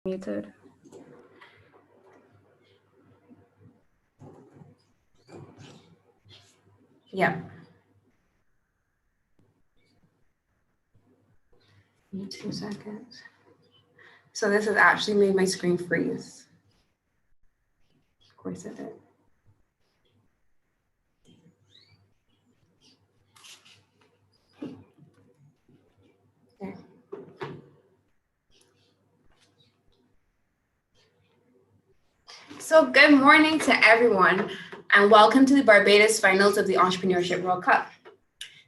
Muted. Yeah. Give me 2 seconds. So this has actually made my screen freeze. Of course it did. There. So good morning to everyone, and welcome to the Barbados Finals of the Entrepreneurship World Cup.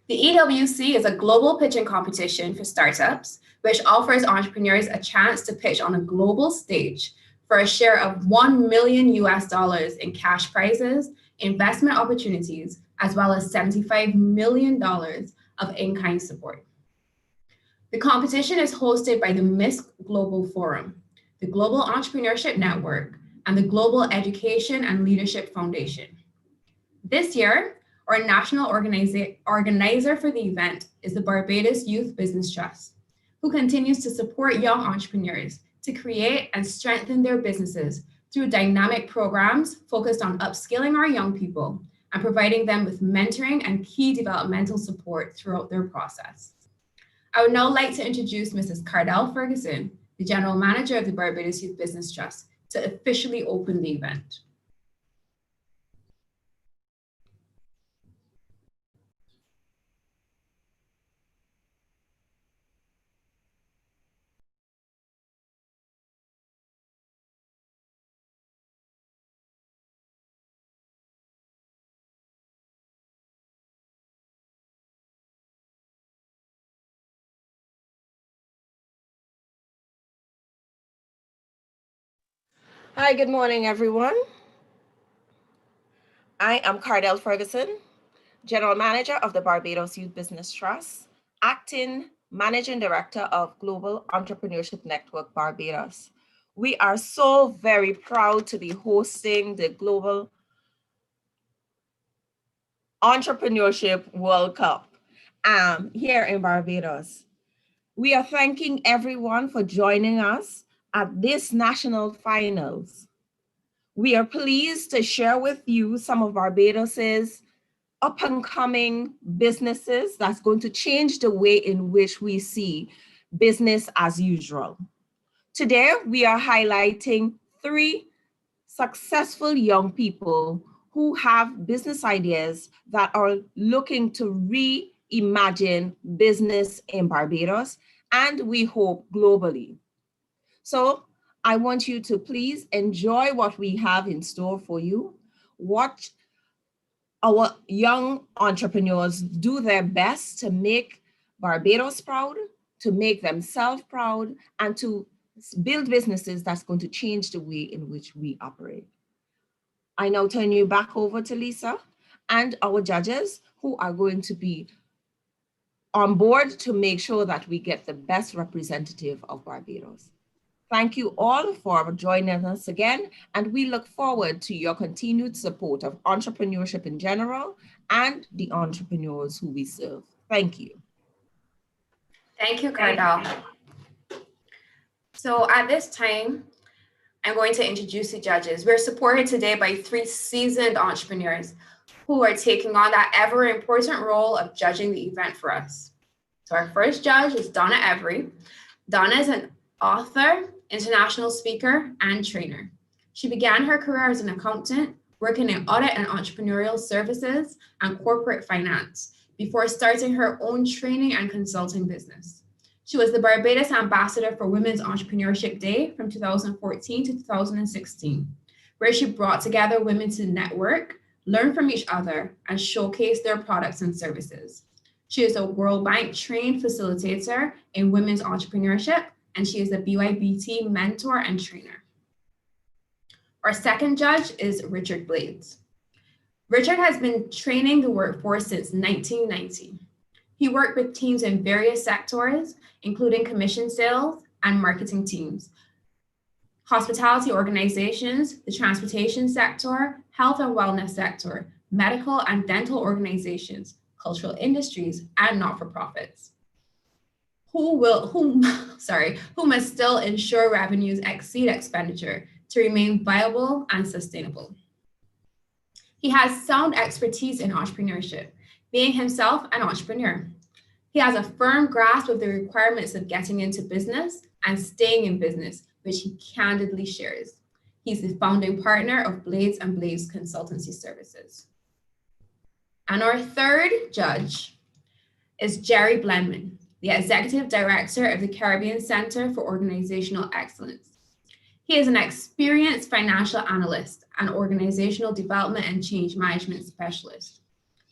The EWC is a global pitching competition for startups, which offers entrepreneurs a chance to pitch on a global stage for a share of $1 million in cash prizes, investment opportunities, as well as $75 million of in-kind support. The competition is hosted by the MISC Global Forum, the Global Entrepreneurship Network, and the Global Education and Leadership Foundation. This year, our national organizer for the event is the Barbados Youth Business Trust, who continues to support young entrepreneurs to create and strengthen their businesses through dynamic programs focused on upskilling our young people and providing them with mentoring and key developmental support throughout their process. I would now like to introduce Mrs. Cardell Ferguson, the General Manager of the Barbados Youth Business Trust, to officially open the event. Hi, good morning, everyone. I am Cardell Ferguson, General Manager of the Barbados Youth Business Trust, Acting Managing Director of Global Entrepreneurship Network Barbados. We are so very proud to be hosting the Global Entrepreneurship World Cup here in Barbados. We are thanking everyone for joining us at this national finals. We are pleased to share with you some of Barbados's up and coming businesses that's going to change the way in which we see business as usual. Today, we are highlighting 3 successful young people who have business ideas that are looking to reimagine business in Barbados, and we hope globally. So I want you to please enjoy what we have in store for you. Watch our young entrepreneurs do their best to make Barbados proud, to make themselves proud, and to build businesses that's going to change the way in which we operate. I now turn you back over to Lisa and our judges who are going to be on board to make sure that we get the best representative of Barbados. Thank you all for joining us again, and we look forward to your continued support of entrepreneurship in general and the entrepreneurs who we serve. Thank you. Thank you, Cardell. So at this time, I'm going to introduce the judges. We're supported today by 3 seasoned entrepreneurs who are taking on that ever important role of judging the event for us. So our first judge is Donna Every. Donna is an author, international speaker, and trainer. She began her career as an accountant, working in audit and entrepreneurial services and corporate finance before starting her own training and consulting business. She was the Barbados Ambassador for Women's Entrepreneurship Day from 2014 to 2016, where she brought together women to network, learn from each other, and showcase their products and services. She is a World Bank trained facilitator in women's entrepreneurship, and she is a BYBT mentor and trainer. Our second judge is Richard Blades. Richard has been training the workforce since 1990. He worked with teams in various sectors, including commission sales and marketing teams, hospitality organizations, the transportation sector, health and wellness sector, medical and dental organizations, cultural industries, and not-for-profits. who must still ensure revenues exceed expenditure to remain viable and sustainable. He has sound expertise in entrepreneurship, being himself an entrepreneur. He has a firm grasp of the requirements of getting into business and staying in business, which he candidly shares. He's the founding partner of Blades and Blades Consultancy Services. And our third judge is Jerry Blenman, the Executive Director of the Caribbean Center for Organizational Excellence. He is an experienced financial analyst and organizational development and change management specialist.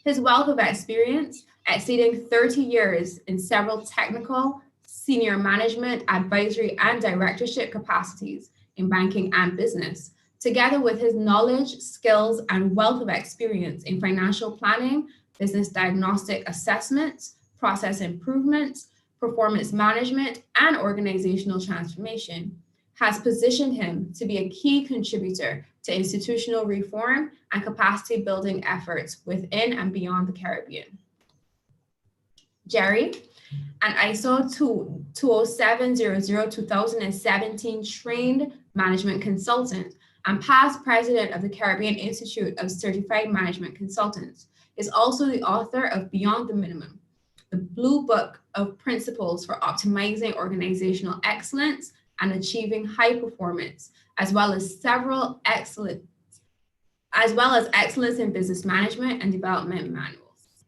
His wealth of experience, exceeding 30 years in several technical, senior management, advisory, and directorship capacities in banking and business, together with his knowledge, skills, and wealth of experience in financial planning, business diagnostic assessments, process improvements, performance management, and organizational transformation, has positioned him to be a key contributor to institutional reform and capacity building efforts within and beyond the Caribbean. Jerry, an ISO 20700-2017 trained management consultant and past president of the Caribbean Institute of Certified Management Consultants, is also the author of Beyond the Minimum, the Blue Book of Principles for Optimizing Organizational Excellence and Achieving High Performance, as well as Excellence in Business Management and Development manuals.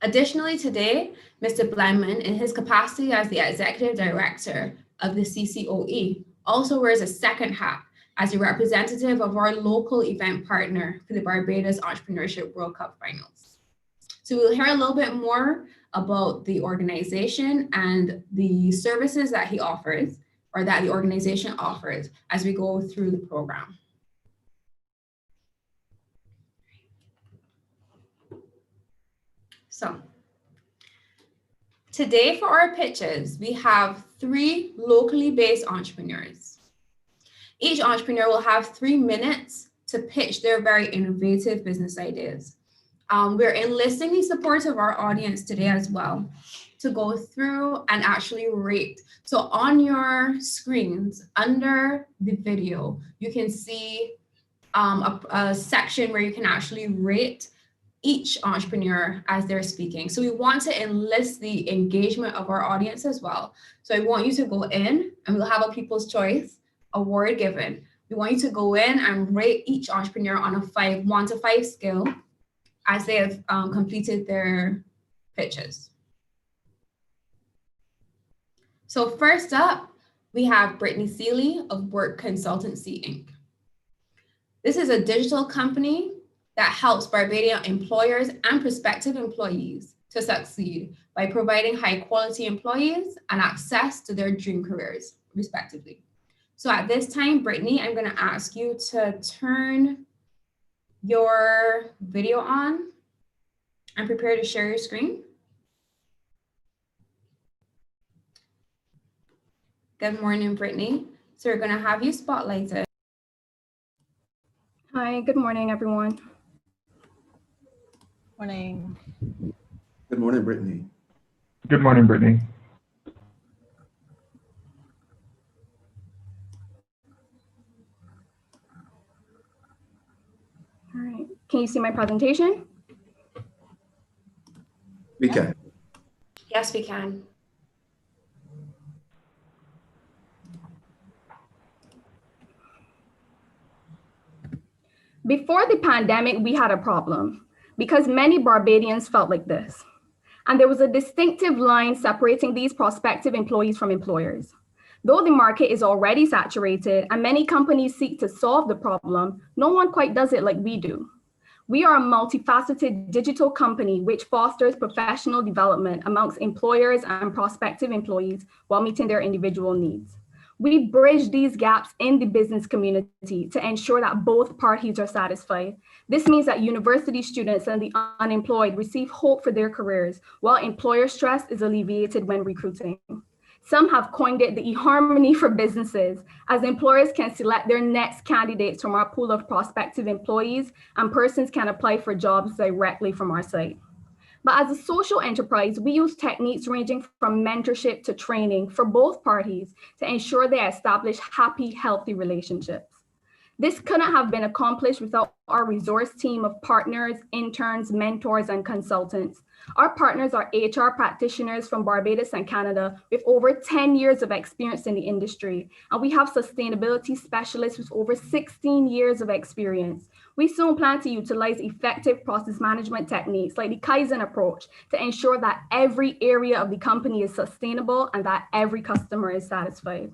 Additionally, today, Mr. Blenman, in his capacity as the Executive Director of the CCOE, also wears a second hat as a representative of our local event partner for the Barbados Entrepreneurship World Cup Finals. So we'll hear a little bit more about the organization and the services that he offers, or that the organization offers, as we go through the program. So today for our pitches, we have 3 locally based entrepreneurs. Each entrepreneur will have 3 minutes to pitch their very innovative business ideas. We're enlisting the support of our audience today as well to go through and actually rate. So on your screens under the video, you can see a section where you can actually rate each entrepreneur as they're speaking. So we want to enlist the engagement of our audience as well. So I want you to go in, and we'll have a People's Choice Award given. We want you to go in and rate each entrepreneur on a 1 to 5 scale as they have completed their pitches. So first up, we have Brittany Seeley of Work Consultancy, Inc. This is a digital company that helps Barbadian employers and prospective employees to succeed by providing high quality employees and access to their dream careers, respectively. So at this time, Brittany, I'm going to ask you to turn your video on and prepare to share your screen. Good morning, Brittany. So we're going to have you spotlighted. Hi, good morning, everyone. Morning. Good morning, Brittany. Good morning, Brittany. All right, can you see my presentation? We can. Yes, we can. Before the pandemic, we had a problem because many Barbadians felt like this. And there was a distinctive line separating these prospective employees from employers. Though the market is already saturated and many companies seek to solve the problem, no one quite does it like we do. We are a multifaceted digital company which fosters professional development amongst employers and prospective employees while meeting their individual needs. We bridge these gaps in the business community to ensure that both parties are satisfied. This means that university students and the unemployed receive hope for their careers, while employer stress is alleviated when recruiting. Some have coined it the eHarmony for businesses, as employers can select their next candidates from our pool of prospective employees, and persons can apply for jobs directly from our site. But as a social enterprise, we use techniques ranging from mentorship to training for both parties to ensure they establish happy, healthy relationships. This couldn't have been accomplished without our resource team of partners, interns, mentors, and consultants. Our partners are HR practitioners from Barbados and Canada with over 10 years of experience in the industry. And we have sustainability specialists with over 16 years of experience. We soon plan to utilize effective process management techniques like the Kaizen approach to ensure that every area of the company is sustainable and that every customer is satisfied.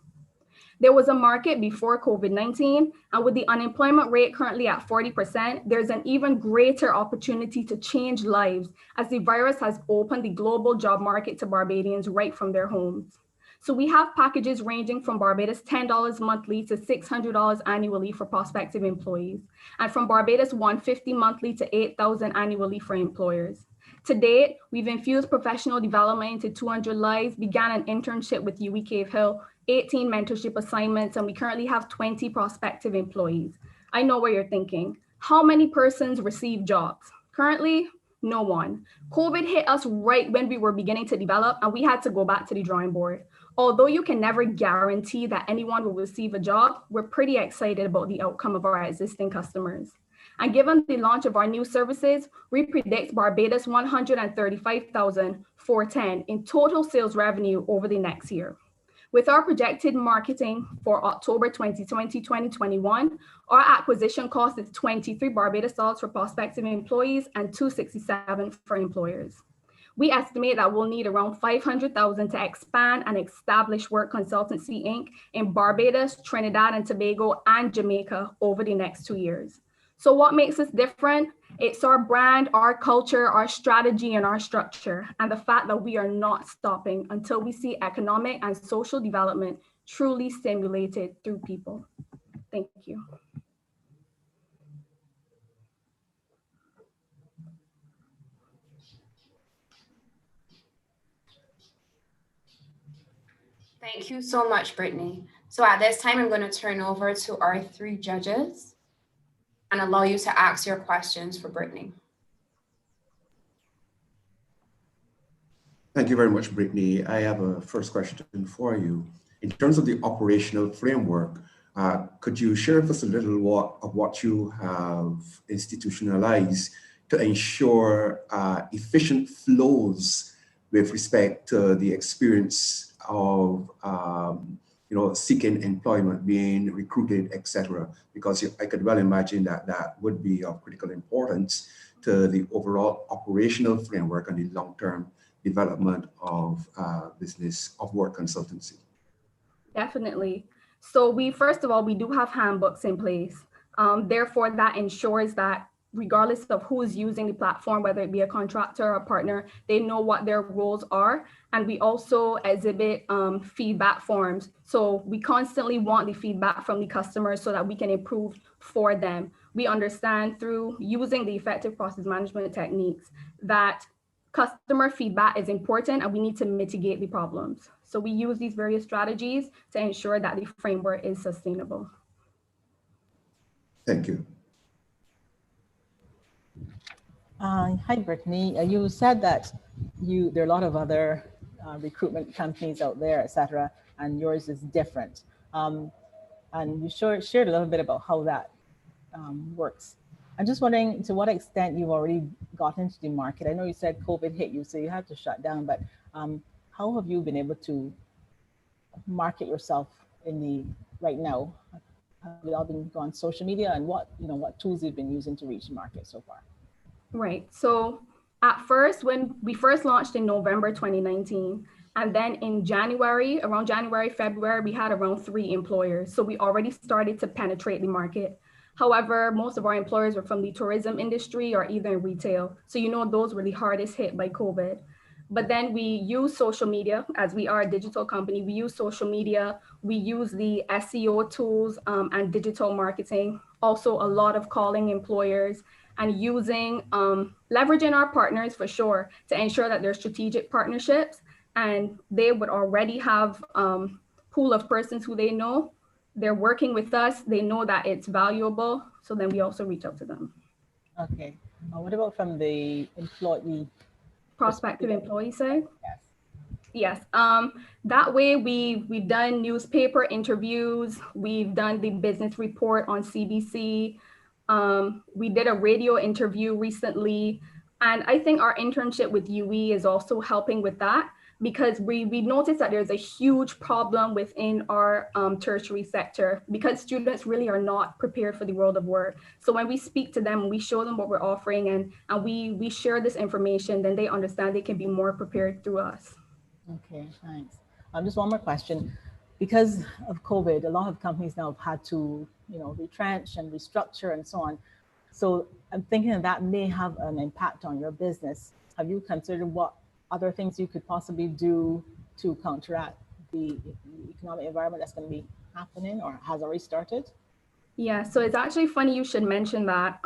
There was a market before COVID-19, and with the unemployment rate currently at 40%, there's an even greater opportunity to change lives as the virus has opened the global job market to Barbadians right from their homes. So we have packages ranging from Barbados $10 monthly to $600 annually for prospective employees, and from Barbados $150 monthly to $8,000 annually for employers. To date, we've infused professional development into 200 lives, began an internship with UWI Cave Hill, 18 mentorship assignments, and we currently have 20 prospective employees. I know what you're thinking. How many persons receive jobs? Currently, no one. COVID hit us right when we were beginning to develop, and we had to go back to the drawing board. Although you can never guarantee that anyone will receive a job, we're pretty excited about the outcome of our existing customers. And given the launch of our new services, we predict Barbados 135,410 in total sales revenue over the next year. With our projected marketing for October 2020-2021, our acquisition cost is 23 Barbados dollars for prospective employees and 267 for employers. We estimate that we'll need around 500,000 to expand and establish Work Consultancy Inc. in Barbados, Trinidad and Tobago, and Jamaica over the next 2 years. So what makes us different? It's our brand, our culture, our strategy, and our structure, and the fact that we are not stopping until we see economic and social development truly stimulated through people. Thank you. Thank you so much, Brittany. So at this time, I'm going to turn over to our 3 judges and allow you to ask your questions for Brittany. Thank you very much, Brittany. I have a first question for you. In terms of the operational framework, could you share with us a little of what you have institutionalized to ensure efficient flows with respect to the experience of seeking employment, being recruited, etc.? Because I could well imagine that that would be of critical importance to the overall operational framework and the long-term development of business of work consultancy. Definitely. So first of all, we do have handbooks in place. Therefore, that ensures that regardless of who is using the platform, whether it be a contractor or a partner, they know what their roles are. And we also exhibit feedback forms. So we constantly want the feedback from the customers so that we can improve for them. We understand through using the effective process management techniques that customer feedback is important and we need to mitigate the problems. So we use these various strategies to ensure that the framework is sustainable. Thank you. Hi, Brittany. You said that there are a lot of other recruitment companies out there, et cetera, and yours is different. And you shared a little bit about how that works. I'm just wondering to what extent you've already got into the market. I know you said COVID hit you, so you had to shut down, but how have you been able to market yourself right now? Have you all been on social media, and what tools you've been using to reach the market so far? Right. So at first, when we first launched in November 2019, and then in January, around January, February, we had around 3 employers. So we already started to penetrate the market. However, most of our employers were from the tourism industry or either in retail. So those were the hardest hit by COVID. But then we use social media, as we are a digital company. We use social media. We use the SEO tools and digital marketing. Also a lot of calling employers and using, leveraging our partners for sure to ensure that there's strategic partnerships and they would already have pool of persons who they know. They're working with us. They know that it's valuable. So then we also reach out to them. Okay. What about from the employee prospective employees say? Yes. Yes, that way we've done newspaper interviews, we've done the business report on CBC, we did a radio interview recently, and I think our internship with UE is also helping with that, because we noticed that there's a huge problem within our tertiary sector, because students really are not prepared for the world of work. So when we speak to them, we show them what we're offering, and we share this information, then they understand they can be more prepared through us. Okay, thanks. Just one more question. Because of COVID, a lot of companies now have had to, retrench and restructure and so on. So I'm thinking that may have an impact on your business. Have you considered what other things you could possibly do to counteract the economic environment that's going to be happening or has already started? Yeah, so it's actually funny you should mention that,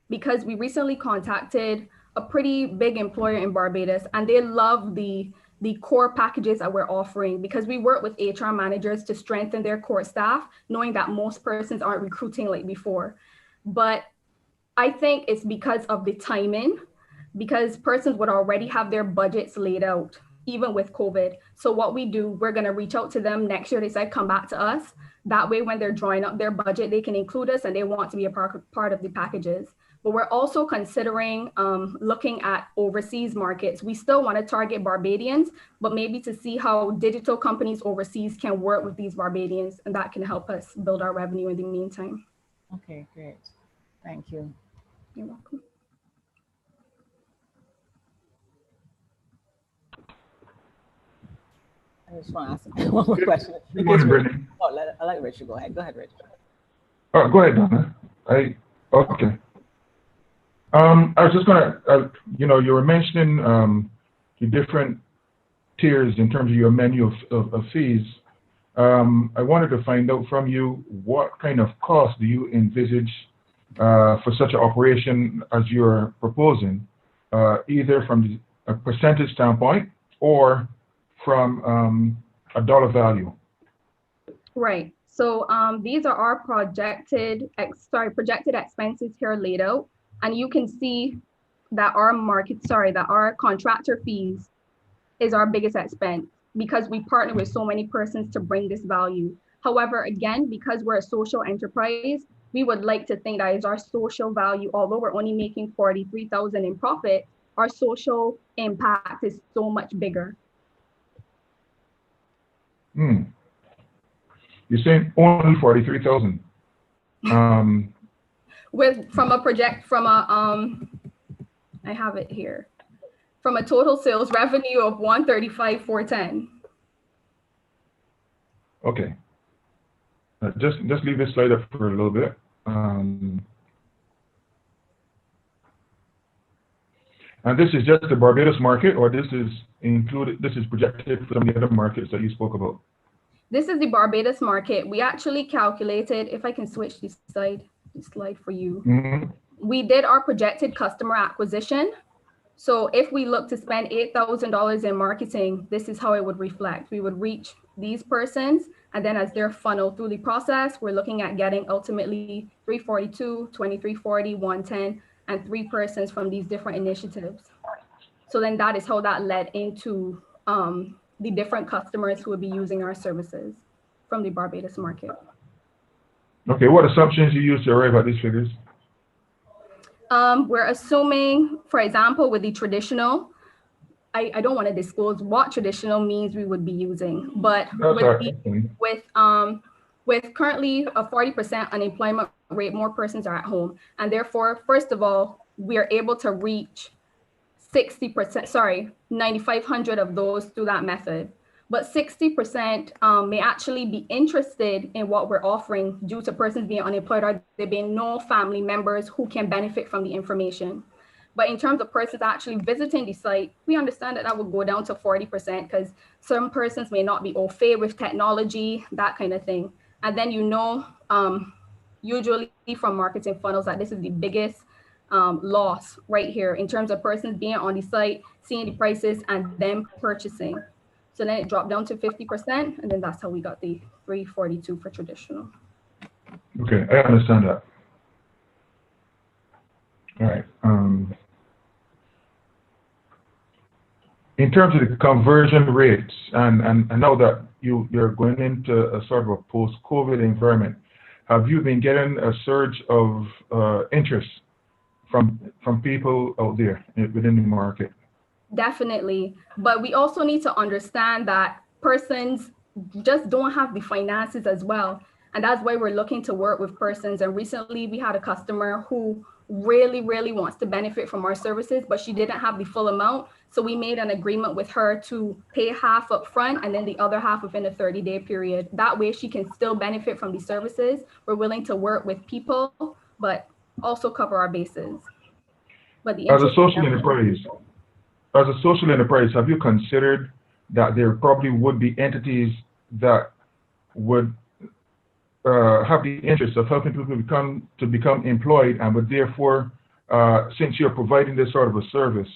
because we recently contacted a pretty big employer in Barbados, and they love the core packages that we're offering, because we work with HR managers to strengthen their core staff, knowing that most persons aren't recruiting like before. But I think it's because of the timing, because persons would already have their budgets laid out, even with COVID. So what we do, we're going to reach out to them next year. They said, come back to us. That way, when they're drawing up their budget, they can include us and they want to be a part of the packages. But we're also considering looking at overseas markets. We still want to target Barbadians, but maybe to see how digital companies overseas can work with these Barbadians, and that can help us build our revenue in the meantime. Okay, great. Thank you. You're welcome. I just want to ask one more question. Good morning, Brittany. I'll let Richard go ahead. Go ahead, Richard. Oh, go ahead, Donna. Okay. I was just gonna, you were mentioning the different tiers in terms of your menu of fees. I wanted to find out from you, what kind of cost do you envisage for such an operation as you're proposing, either from a percentage standpoint or from a dollar value? Right. So these are our projected expenses here laid out. And you can see that our contractor fees is our biggest expense, because we partner with so many persons to bring this value. However, again, because we're a social enterprise, we would like to think that is our social value. Although we're only making 43,000 in profit, our social impact is so much bigger. You're saying only 43,000. I have it here, from a total sales revenue of 135,410. Okay. Just leave this slide up for a little bit. And this is just the Barbados market, or this is projected for some of the other markets that you spoke about? This is the Barbados market. We actually calculated, if I can switch this slide for you. Mm-hmm. We did our projected customer acquisition. So if we look to spend $8,000 in marketing, this is how it would reflect. We would reach these persons, and then as they're funneled through the process, we're looking at getting ultimately 342, 2340, 110, and 3 persons from these different initiatives. So then that is how that led into the different customers who would be using our services from the Barbados market. Okay, what assumptions you use to arrive at these figures? We're assuming, for example, with the traditional, I don't want to disclose what traditional means we would be using, but with currently a 40% unemployment rate, more persons are at home. And therefore, first of all, we are able to reach 9,500 of those through that method. But 60% may actually be interested in what we're offering due to persons being unemployed or there being no family members who can benefit from the information. But in terms of persons actually visiting the site, we understand that would go down to 40% because some persons may not be au fait with technology, that kind of thing. And then usually from marketing funnels, that this is the biggest loss right here in terms of persons being on the site, seeing the prices, and them purchasing. So then it dropped down to 50%, and then that's how we got the 342 for traditional. Okay, I understand that. All right. in terms of the conversion rates, and I know that you're going into a sort of a post-COVID environment, have you been getting a surge of interest from people out there within the market? Definitely. But we also need to understand that persons just don't have the finances as well. And that's why we're looking to work with persons. And recently we had a customer who really, really wants to benefit from our services, but she didn't have the full amount. So we made an agreement with her to pay half up front and then the other half within a 30-day period. That way she can still benefit from these services. We're willing to work with people, but also cover our bases. But the As a social enterprise, have you considered that there probably would be entities that would have the interest of helping people become employed, and would therefore, since you're providing this sort of a service,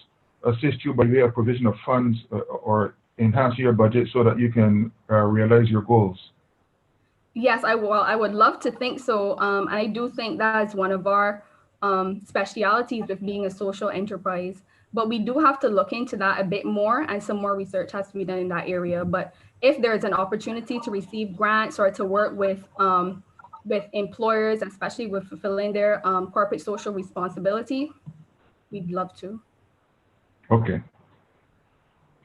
assist you by way of provision of funds or enhance your budget so that you can realize your goals? Yes, I would love to think so. And I do think that is one of our specialities with being a social enterprise. But we do have to look into that a bit more, and some more research has to be done in that area. But if there's an opportunity to receive grants or to work with employers, especially with fulfilling their corporate social responsibility, we'd love to. Okay.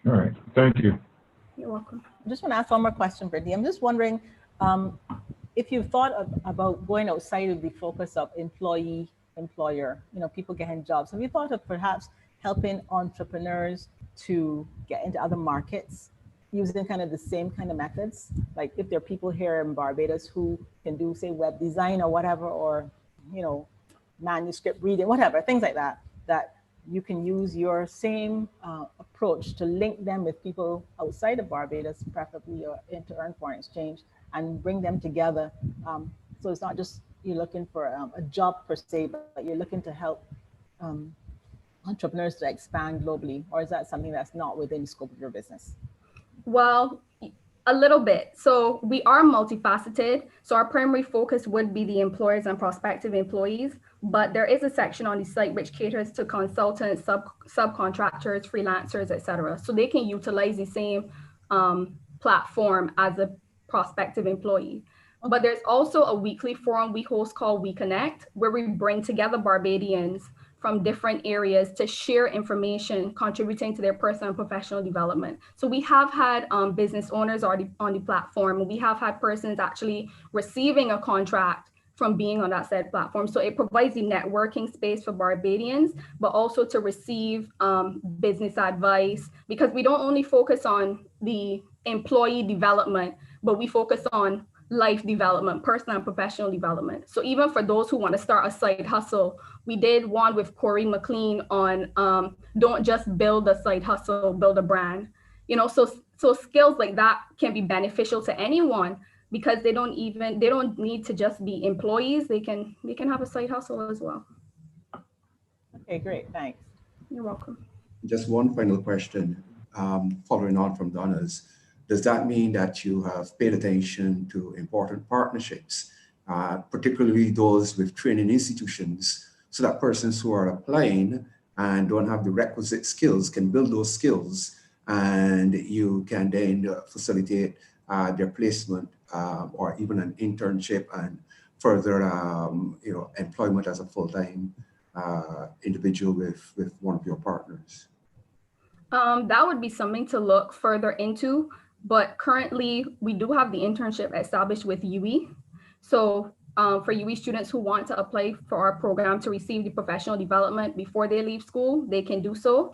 All right. Thank you. You're welcome. I just want to ask one more question, Brittany. I'm just wondering if you've thought about going outside of the focus of employer, people getting jobs. Have you thought of perhaps helping entrepreneurs to get into other markets using kind of the same kind of methods? Like if there are people here in Barbados who can do, say, web design or whatever, or, manuscript reading, whatever, things like that, that you can use your same approach to link them with people outside of Barbados, preferably, or to earn foreign exchange, and bring them together. So it's not just you're looking for a job per se, but you're looking to help entrepreneurs to expand globally, or is that something that's not within the scope of your business? Well, a little bit. So we are multifaceted. So our primary focus would be the employers and prospective employees, but there is a section on the site which caters to consultants, subcontractors, freelancers, etc. So they can utilize the same platform as a prospective employee. But there's also a weekly forum we host called We Connect, where we bring together Barbadians from different areas to share information contributing to their personal and professional development. So we have had business owners already on the platform. We have had persons actually receiving a contract from being on that said platform. So it provides the networking space for Barbadians, but also to receive business advice, because we don't only focus on the employee development, but we focus on life development, personal and professional development. So even for those who want to start a side hustle, we did one with Corey McLean on don't just build a side hustle, build a brand. So skills like that can be beneficial to anyone, because they don't need to just be employees. They can have a side hustle as well. Okay, great, thanks. You're welcome. Just one final question, following on from Donna's. Does that mean that you have paid attention to important partnerships, particularly those with training institutions, so that persons who are applying and don't have the requisite skills can build those skills, and you can then facilitate their placement or even an internship and further employment as a full-time individual with one of your partners? That would be something to look further into. But currently, we do have the internship established with UE. So for UE students who want to apply for our program to receive the professional development before they leave school, they can do so.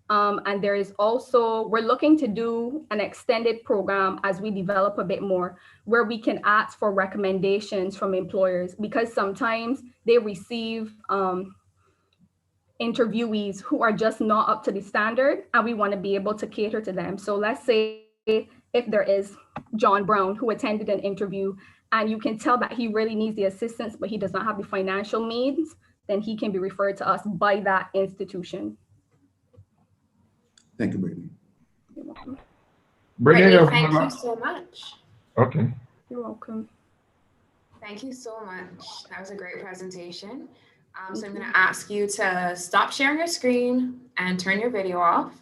And there is also, we're looking to do an extended program as we develop a bit more, where we can ask for recommendations from employers, because sometimes they receive interviewees who are just not up to the standard, and we want to be able to cater to them. So let's say if there is John Brown who attended an interview and you can tell that he really needs the assistance, but he does not have the financial means, then he can be referred to us by that institution. Thank you, Brittany. You're welcome. Brittany, thank you so much. Okay. You're welcome. Thank you so much. That was a great presentation. So I'm going to ask you to stop sharing your screen and turn your video off.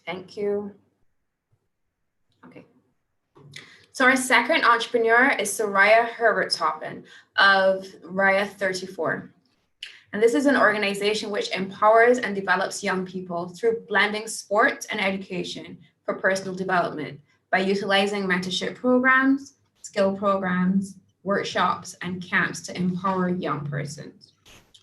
Thank you. Okay. So our second entrepreneur is Soraya Herbert-Toppin of Raya 34. And this is an organization which empowers and develops young people through blending sport and education for personal development by utilizing mentorship programs, skill programs, workshops, and camps to empower young persons.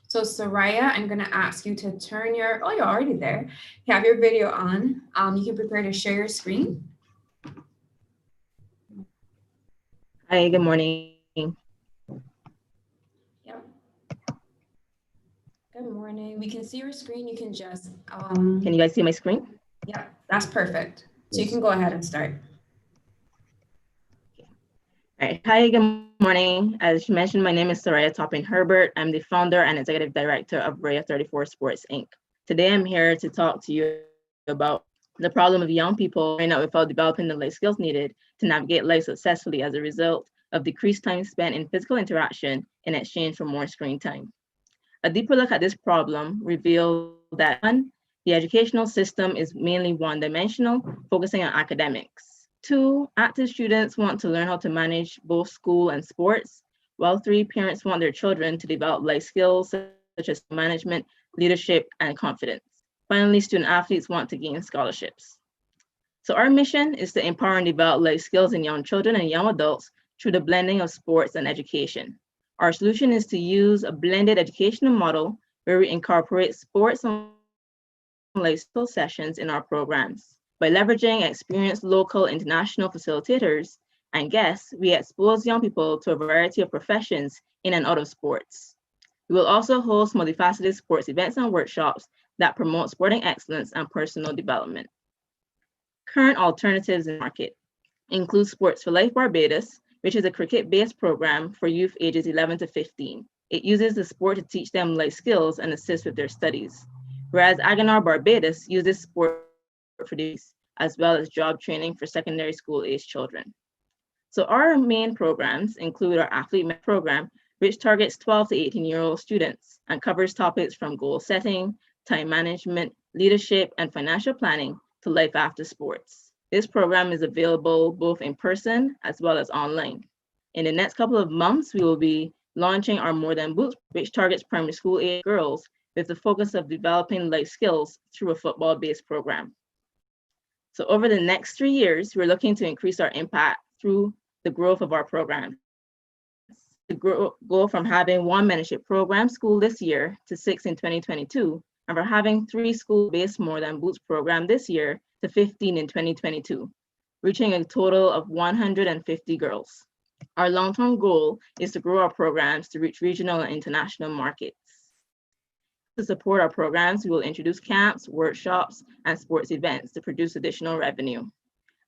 So Soraya, I'm going to ask you to turn your, oh, you're already there. You have your video on. You can prepare to share your screen. Hi, good morning. Yep. Good morning. We can see your screen. You can just. Can you guys see my screen? Yeah, that's perfect. So you can go ahead and start. All right. Hi, good morning. As you mentioned, my name is Soraya Toppin Herbert. I'm the founder and executive director of Raya 34 Sports, Inc. Today, I'm here to talk to you about the problem of young people right now without developing the life skills needed to navigate life successfully as a result of decreased time spent in physical interaction in exchange for more screen time. A deeper look at this problem revealed that one, the educational system is mainly one-dimensional, focusing on academics. 2, active students want to learn how to manage both school and sports, while 3, parents want their children to develop life skills such as management, leadership, and confidence. Finally, student athletes want to gain scholarships. So our mission is to empower and develop life skills in young children and young adults through the blending of sports and education. Our solution is to use a blended educational model where we incorporate sports and life skill sessions in our programs. By leveraging experienced local international facilitators and guests, we expose young people to a variety of professions in and out of sports. We will also host multifaceted sports events and workshops that promote sporting excellence and personal development. Current alternatives in the market include Sports for Life Barbados, which is a cricket-based program for youth ages 11 to 15. It uses the sport to teach them life skills and assist with their studies. Whereas Aganar Barbados uses sport for these, as well as job training for secondary school-age children. So our main programs include our Athlete Mentor program, which targets 12 to 18-year-old students and covers topics from goal setting, time management, leadership, and financial planning to life after sports. This program is available both in person as well as online. In the next couple of months, we will be launching our More Than Boots, which targets primary school age girls with the focus of developing life skills through a football-based program. So over the next 3 years, we're looking to increase our impact through the growth of our program. To go from having 1 mentorship program school this year to 6 in 2022, and we're having 3 school-based More Than Boots program this year to 15 in 2022, reaching a total of 150 girls. Our long-term goal is to grow our programs to reach regional and international markets. To support our programs, we will introduce camps, workshops, and sports events to produce additional revenue.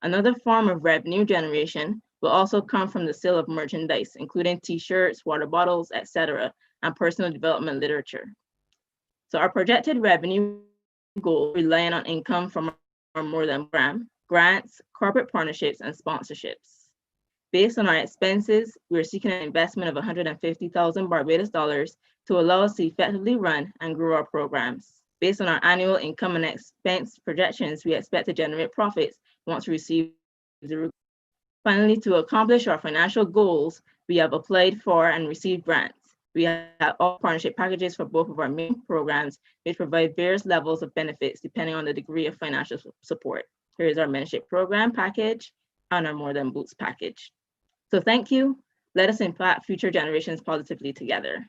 Another form of revenue generation will also come from the sale of merchandise, including t-shirts, water bottles, etc., and personal development literature. So our projected revenue goal relying on income from our More Than program, grants, corporate partnerships, and sponsorships. Based on our expenses, we're seeking an investment of 150,000 Barbados dollars to allow us to effectively run and grow our programs. Based on our annual income and expense projections, we expect to generate profits once we receive the. Finally, to accomplish our financial goals, we have applied for and received grants. We have all partnership packages for both of our main programs, which provide various levels of benefits depending on the degree of financial support. Here is our mentorship program package and our More Than Boots package. So thank you. Let us impact future generations positively together.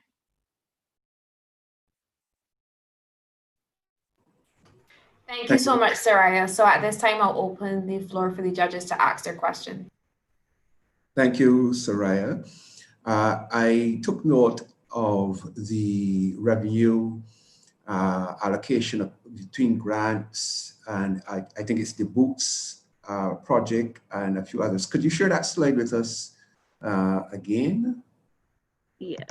Thank you so much, Soraya. So at this time, I'll open the floor for the judges to ask their question. Thank you, Soraya. I took note of the revenue allocation between grants and I think it's the Boots project and a few others. Could you share that slide with us again? Yes.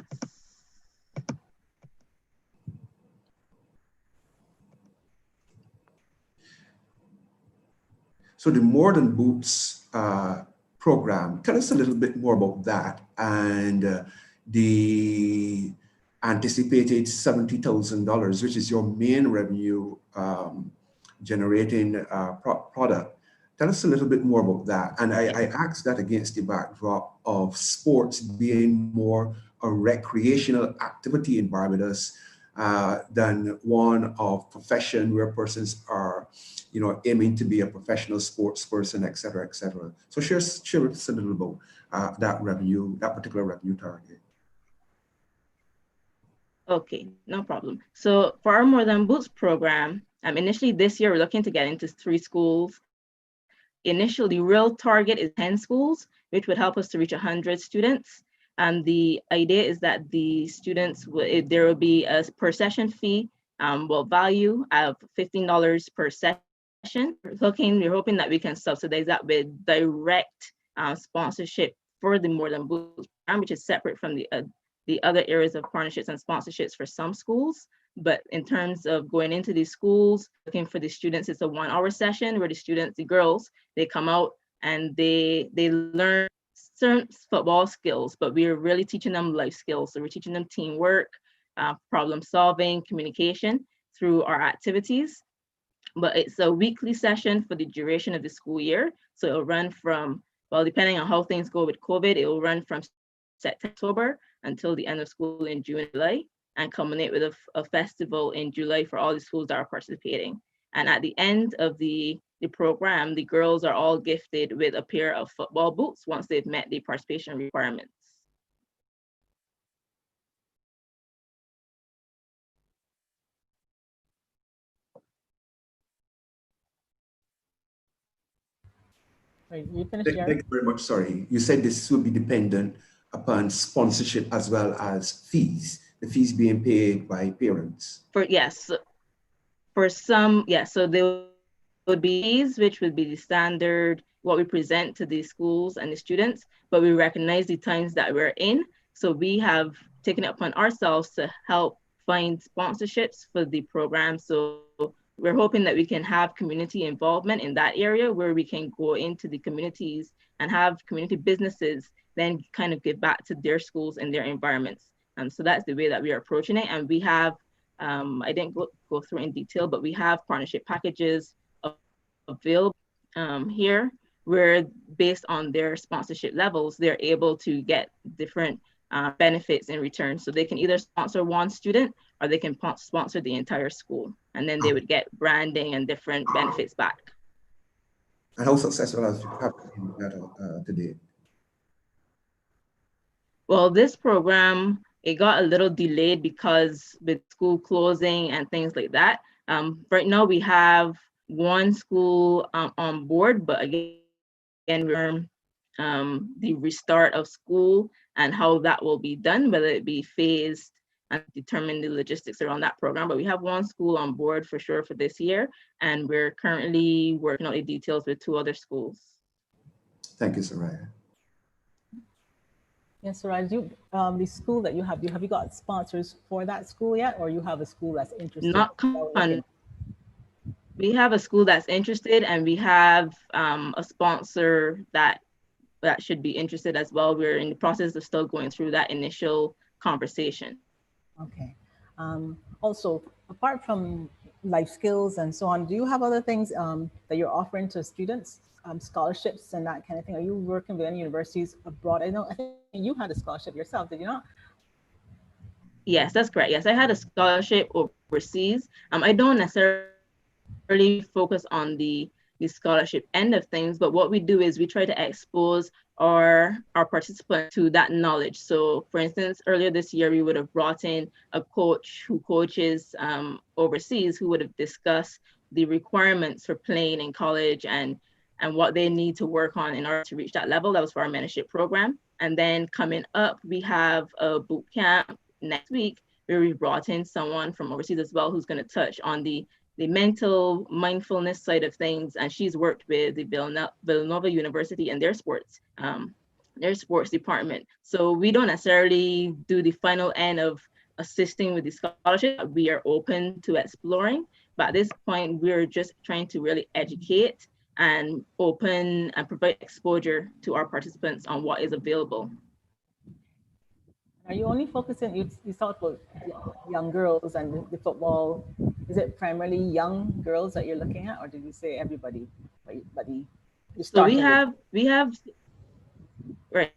So the More Than Boots program, tell us a little bit more about that and the anticipated $70,000, which is your main revenue generating product. Tell us a little bit more about that. And I asked that against the backdrop of sports being more a recreational activity in Barbados than one of profession where persons are, aiming to be a professional sports person, et cetera, et cetera. So share with us a little about that particular revenue target. Okay, no problem. So for our More Than Boots program, initially this year, we're looking to get into 3 schools. Initially, the real target is 10 schools, which would help us to reach 100 students. And the idea is that the students, there will be a per session fee, value of $15 per session. We're hoping that we can subsidize that with direct sponsorship for the More Than Boots program, which is separate from the other areas of partnerships and sponsorships for some schools. But in terms of going into these schools, looking for the students, it's a 1-hour session where the students, the girls, they come out and they learn certain football skills, but we are really teaching them life skills. So we're teaching them teamwork, problem solving, communication through our activities. But it's a weekly session for the duration of the school year. So it'll run from, depending on how things go with COVID, it will run from September until the end of school in June and July, and culminate with a festival in July for all the schools that are participating. And at the end of the program, the girls are all gifted with a pair of football boots once they've met the participation requirements. Right, you finished, Jerry? Thank you very much. Sorry, you said this will be dependent upon sponsorship as well as fees, the fees being paid by parents. For some, yes. So there would be fees, which would be the standard, what we present to the schools and the students, but we recognize the times that we're in. So we have taken it upon ourselves to help find sponsorships for the program. So we're hoping that we can have community involvement in that area where we can go into the communities and have community businesses then kind of give back to their schools and their environments. So that's the way that we are approaching it. And we have, I didn't go through in detail, but we have partnership packages available here where based on their sponsorship levels, they're able to get different benefits in return. So they can either sponsor one student or they can sponsor the entire school. And then they would get branding and different benefits back. And how successful has you been that to date? Well, this program, it got a little delayed because with school closing and things like that. Right now we have one school on board, but again, we're the restart of school and how that will be done, whether it be phased and determine the logistics around that program. But we have one school on board for sure for this year, and we're currently working out the details with 2 other schools. Thank you, Soraya. Yes, Soraya, the school that you have you got sponsors for that school yet, or you have a school that's interested? We have a school that's interested, and we have a sponsor that should be interested as well. We're in the process of still going through that initial conversation. Okay. Also, apart from life skills and so on, do you have other things that you're offering to students, scholarships and that kind of thing? Are you working with any universities abroad? I think you had a scholarship yourself, did you not? Yes, that's correct. Yes, I had a scholarship overseas. I don't necessarily focus on the scholarship end of things, but what we do is we try to expose our participants to that knowledge. So for instance, earlier this year, we would have brought in a coach who coaches overseas, who would have discussed the requirements for playing in college and what they need to work on in order to reach that level. That was for our mentorship program. And then coming up, we have a boot camp next week where we brought in someone from overseas as well, who's going to touch on the mental mindfulness side of things. And she's worked with the Villanova University and their sports department. So we don't necessarily do the final end of assisting with the scholarship. We are open to exploring, but at this point, we're just trying to really educate and open and provide exposure to our participants on what is available. Are you only focusing, you talked about young girls and the football, is it primarily young girls that you're looking at, or did you say everybody? But you So we started with have, right.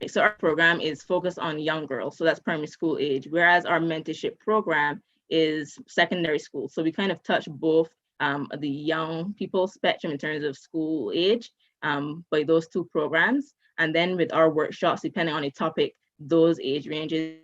So our program is focused on young girls. So that's primary school age, whereas our mentorship program is secondary school. So we kind of touch both the young people spectrum in terms of school age by those two programs. And then with our workshops, depending on the topic, those age ranges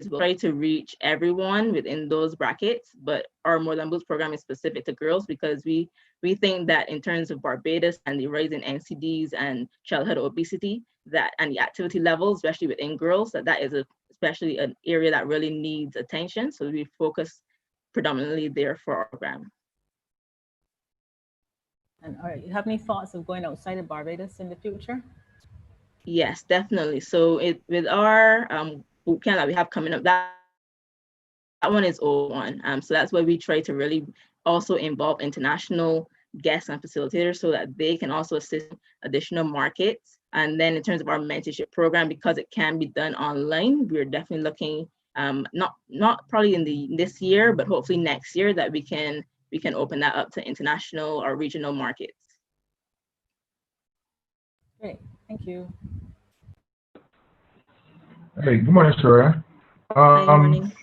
will try to reach everyone within those brackets. But our More Than Boots program is specific to girls because we think that in terms of Barbados and the rise in NCDs and childhood obesity, that and the activity levels, especially within girls, that is especially an area that really needs attention. So we focus predominantly there for our program. And all right, you have any thoughts of going outside of Barbados in the future? Yes, definitely. So with our boot camp that we have coming up, that one is all one. So that's why we try to really also involve international guests and facilitators so that they can also assist additional markets. And then in terms of our mentorship program, because it can be done online, we're definitely looking not probably in this year, but hopefully next year that we can open that up to international or regional markets. Great, thank you. Hey, good morning, Sarah. Good morning.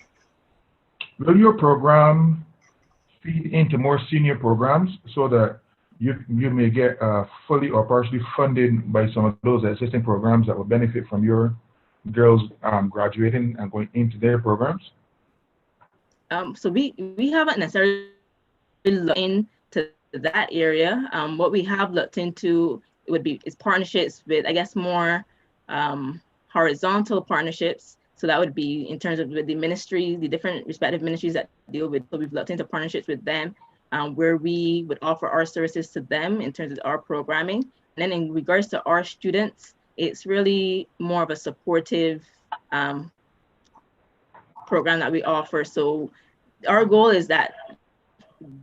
Will your program feed into more senior programs so that you may get fully or partially funded by some of those existing programs that will benefit from your girls graduating and going into their programs? So we haven't necessarily looked into that area. What we have looked into is partnerships with, I guess, more horizontal partnerships. So that would be in terms of with the ministries, the different respective ministries that deal with. So we've looked into partnerships with them, where we would offer our services to them in terms of our programming. And then in regards to our students, it's really more of a supportive program that we offer. So our goal is that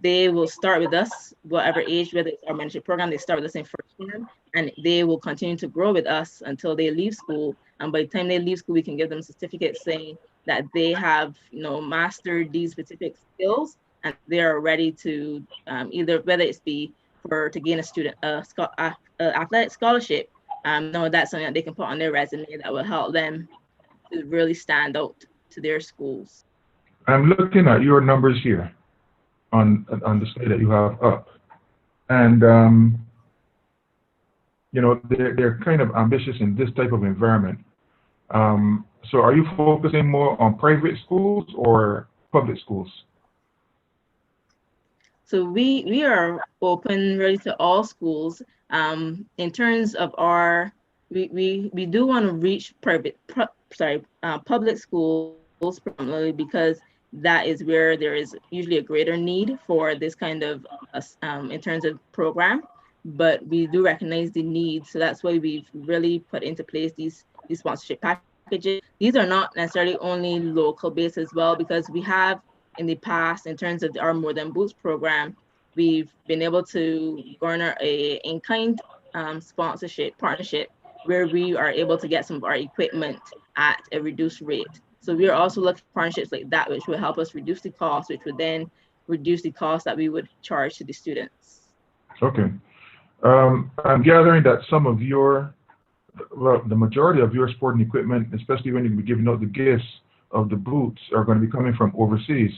they will start with us, whatever age, whether it's our mentorship program, they start with us in first term, and they will continue to grow with us until they leave school. And by the time they leave school, we can give them certificates saying that they have, mastered these specific skills and they are ready to either, whether it's be to gain a student athletic scholarship. That's something that they can put on their resume that will help them to really stand out to their schools. I'm looking at your numbers here on the slide that you have up, and they're kind of ambitious in this type of environment. So are you focusing more on private schools or public schools? So we are open really to all schools. In terms of we do want to reach public schools primarily because that is where there is usually a greater need for this kind of in terms of program, but we do recognize the need. So that's why we've really put into place these sponsorship packages. These are not necessarily only local based as well, because we have in the past, in terms of our More Than Boots program, we've been able to garner a in-kind sponsorship partnership where we are able to get some of our equipment at a reduced rate. So we are also looking for partnerships like that, which will help us reduce the cost, which would then reduce the cost that we would charge to the students. Okay. I'm gathering that the majority of your sporting equipment, especially when you're giving out the gifts of the boots, are going to be coming from overseas.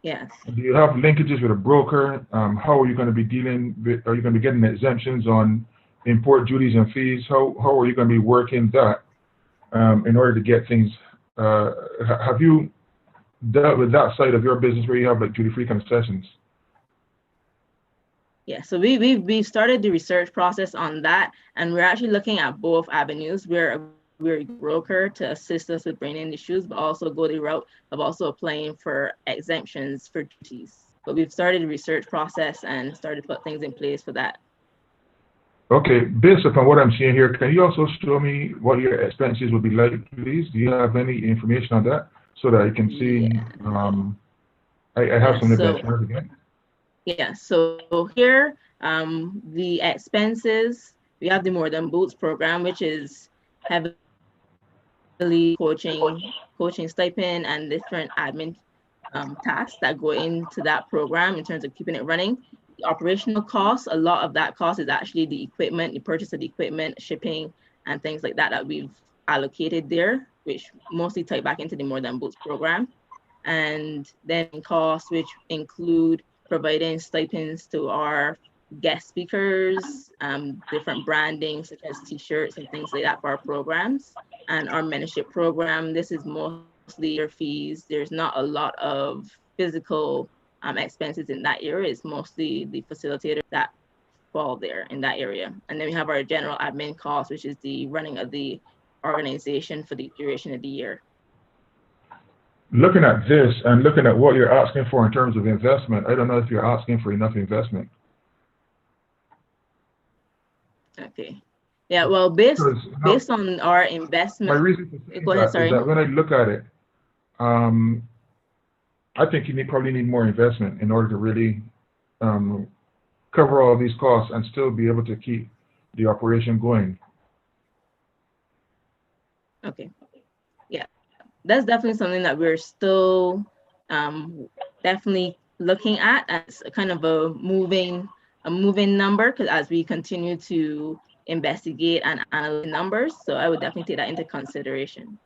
Yes. Do you have linkages with a broker? How are you going to be dealing with, are you going to be getting exemptions on import duties and fees? How are you going to be working that in order to get things? Have you dealt with that side of your business where you have like duty-free concessions? Yeah, so we've started the research process on that, and we're actually looking at both avenues. We're a broker to assist us with bringing in the shoes, but also go the route of also applying for exemptions for duties. But we've started the research process and started to put things in place for that. Okay, based upon what I'm seeing here, can you also show me what your expenses would be like, please? Do you have any information on that so that I can see? I have some benchmarks again. Yeah, so here, the expenses, we have the More Than Boots program, which is heavily coaching stipend and different admin tasks that go into that program in terms of keeping it running. The operational costs, a lot of that cost is actually the equipment, the purchase of the equipment, shipping, and things like that that we've allocated there, which mostly tie back into the More Than Books program. And then costs, which include providing stipends to our guest speakers, different branding such as t-shirts and things like that for our programs. And our mentorship program, this is mostly your fees. There's not a lot of physical expenses in that area. It's mostly the facilitators that fall there in that area. And then we have our general admin costs, which is the running of the organization for the duration of the year. Looking at this and looking at what you're asking for in terms of investment, I don't know if you're asking for enough investment. Okay. Yeah, well, based on our investment. My reason for saying go ahead, sorry. Is that when I look at it, I think you probably need more investment in order to really cover all these costs and still be able to keep the operation going. Okay. Yeah, that's definitely something that we're still definitely looking at as kind of a moving number, because as we continue to investigate and analyze numbers, so I would definitely take that into consideration.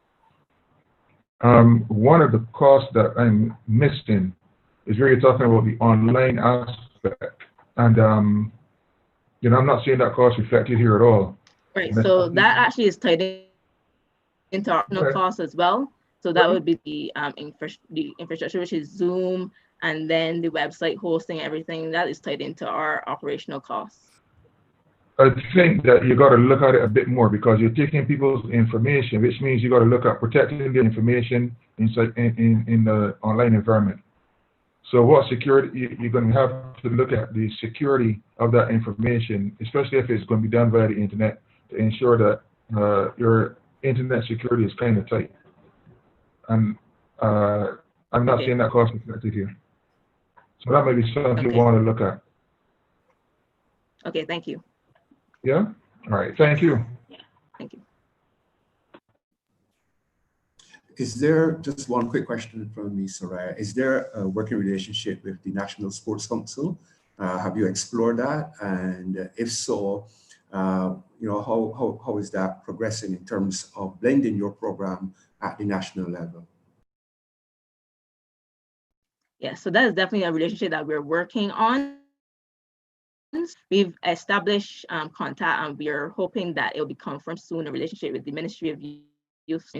One of the costs that I'm missing is where you're talking about the online aspect, and you know, I'm not seeing that cost reflected here at all. Right. So that actually is tied into our costs as well. So that would be the infrastructure, which is Zoom, and then the website hosting, everything that is tied into our operational costs. I think that you got to look at it a bit more, because you're taking people's information, which means you got to look at protecting their information inside in the online environment. So what security, you're going to have to look at the security of that information, especially if it's going to be done via the internet, to ensure that your internet security is kind of tight. And I'm not seeing that cost reflected here. So that may be something you want to look at. Okay, thank you. Yeah? All right, thank you. Thank you. Is there, just one quick question from me, Soraya, is there a working relationship with the National Sports Council? Have you explored that? And if so, you know, how is that progressing in terms of blending your program at the national level? Yeah, so that is definitely a relationship that we're working on. We've established contact, and we are hoping that it'll become from soon a relationship with the Ministry of Youth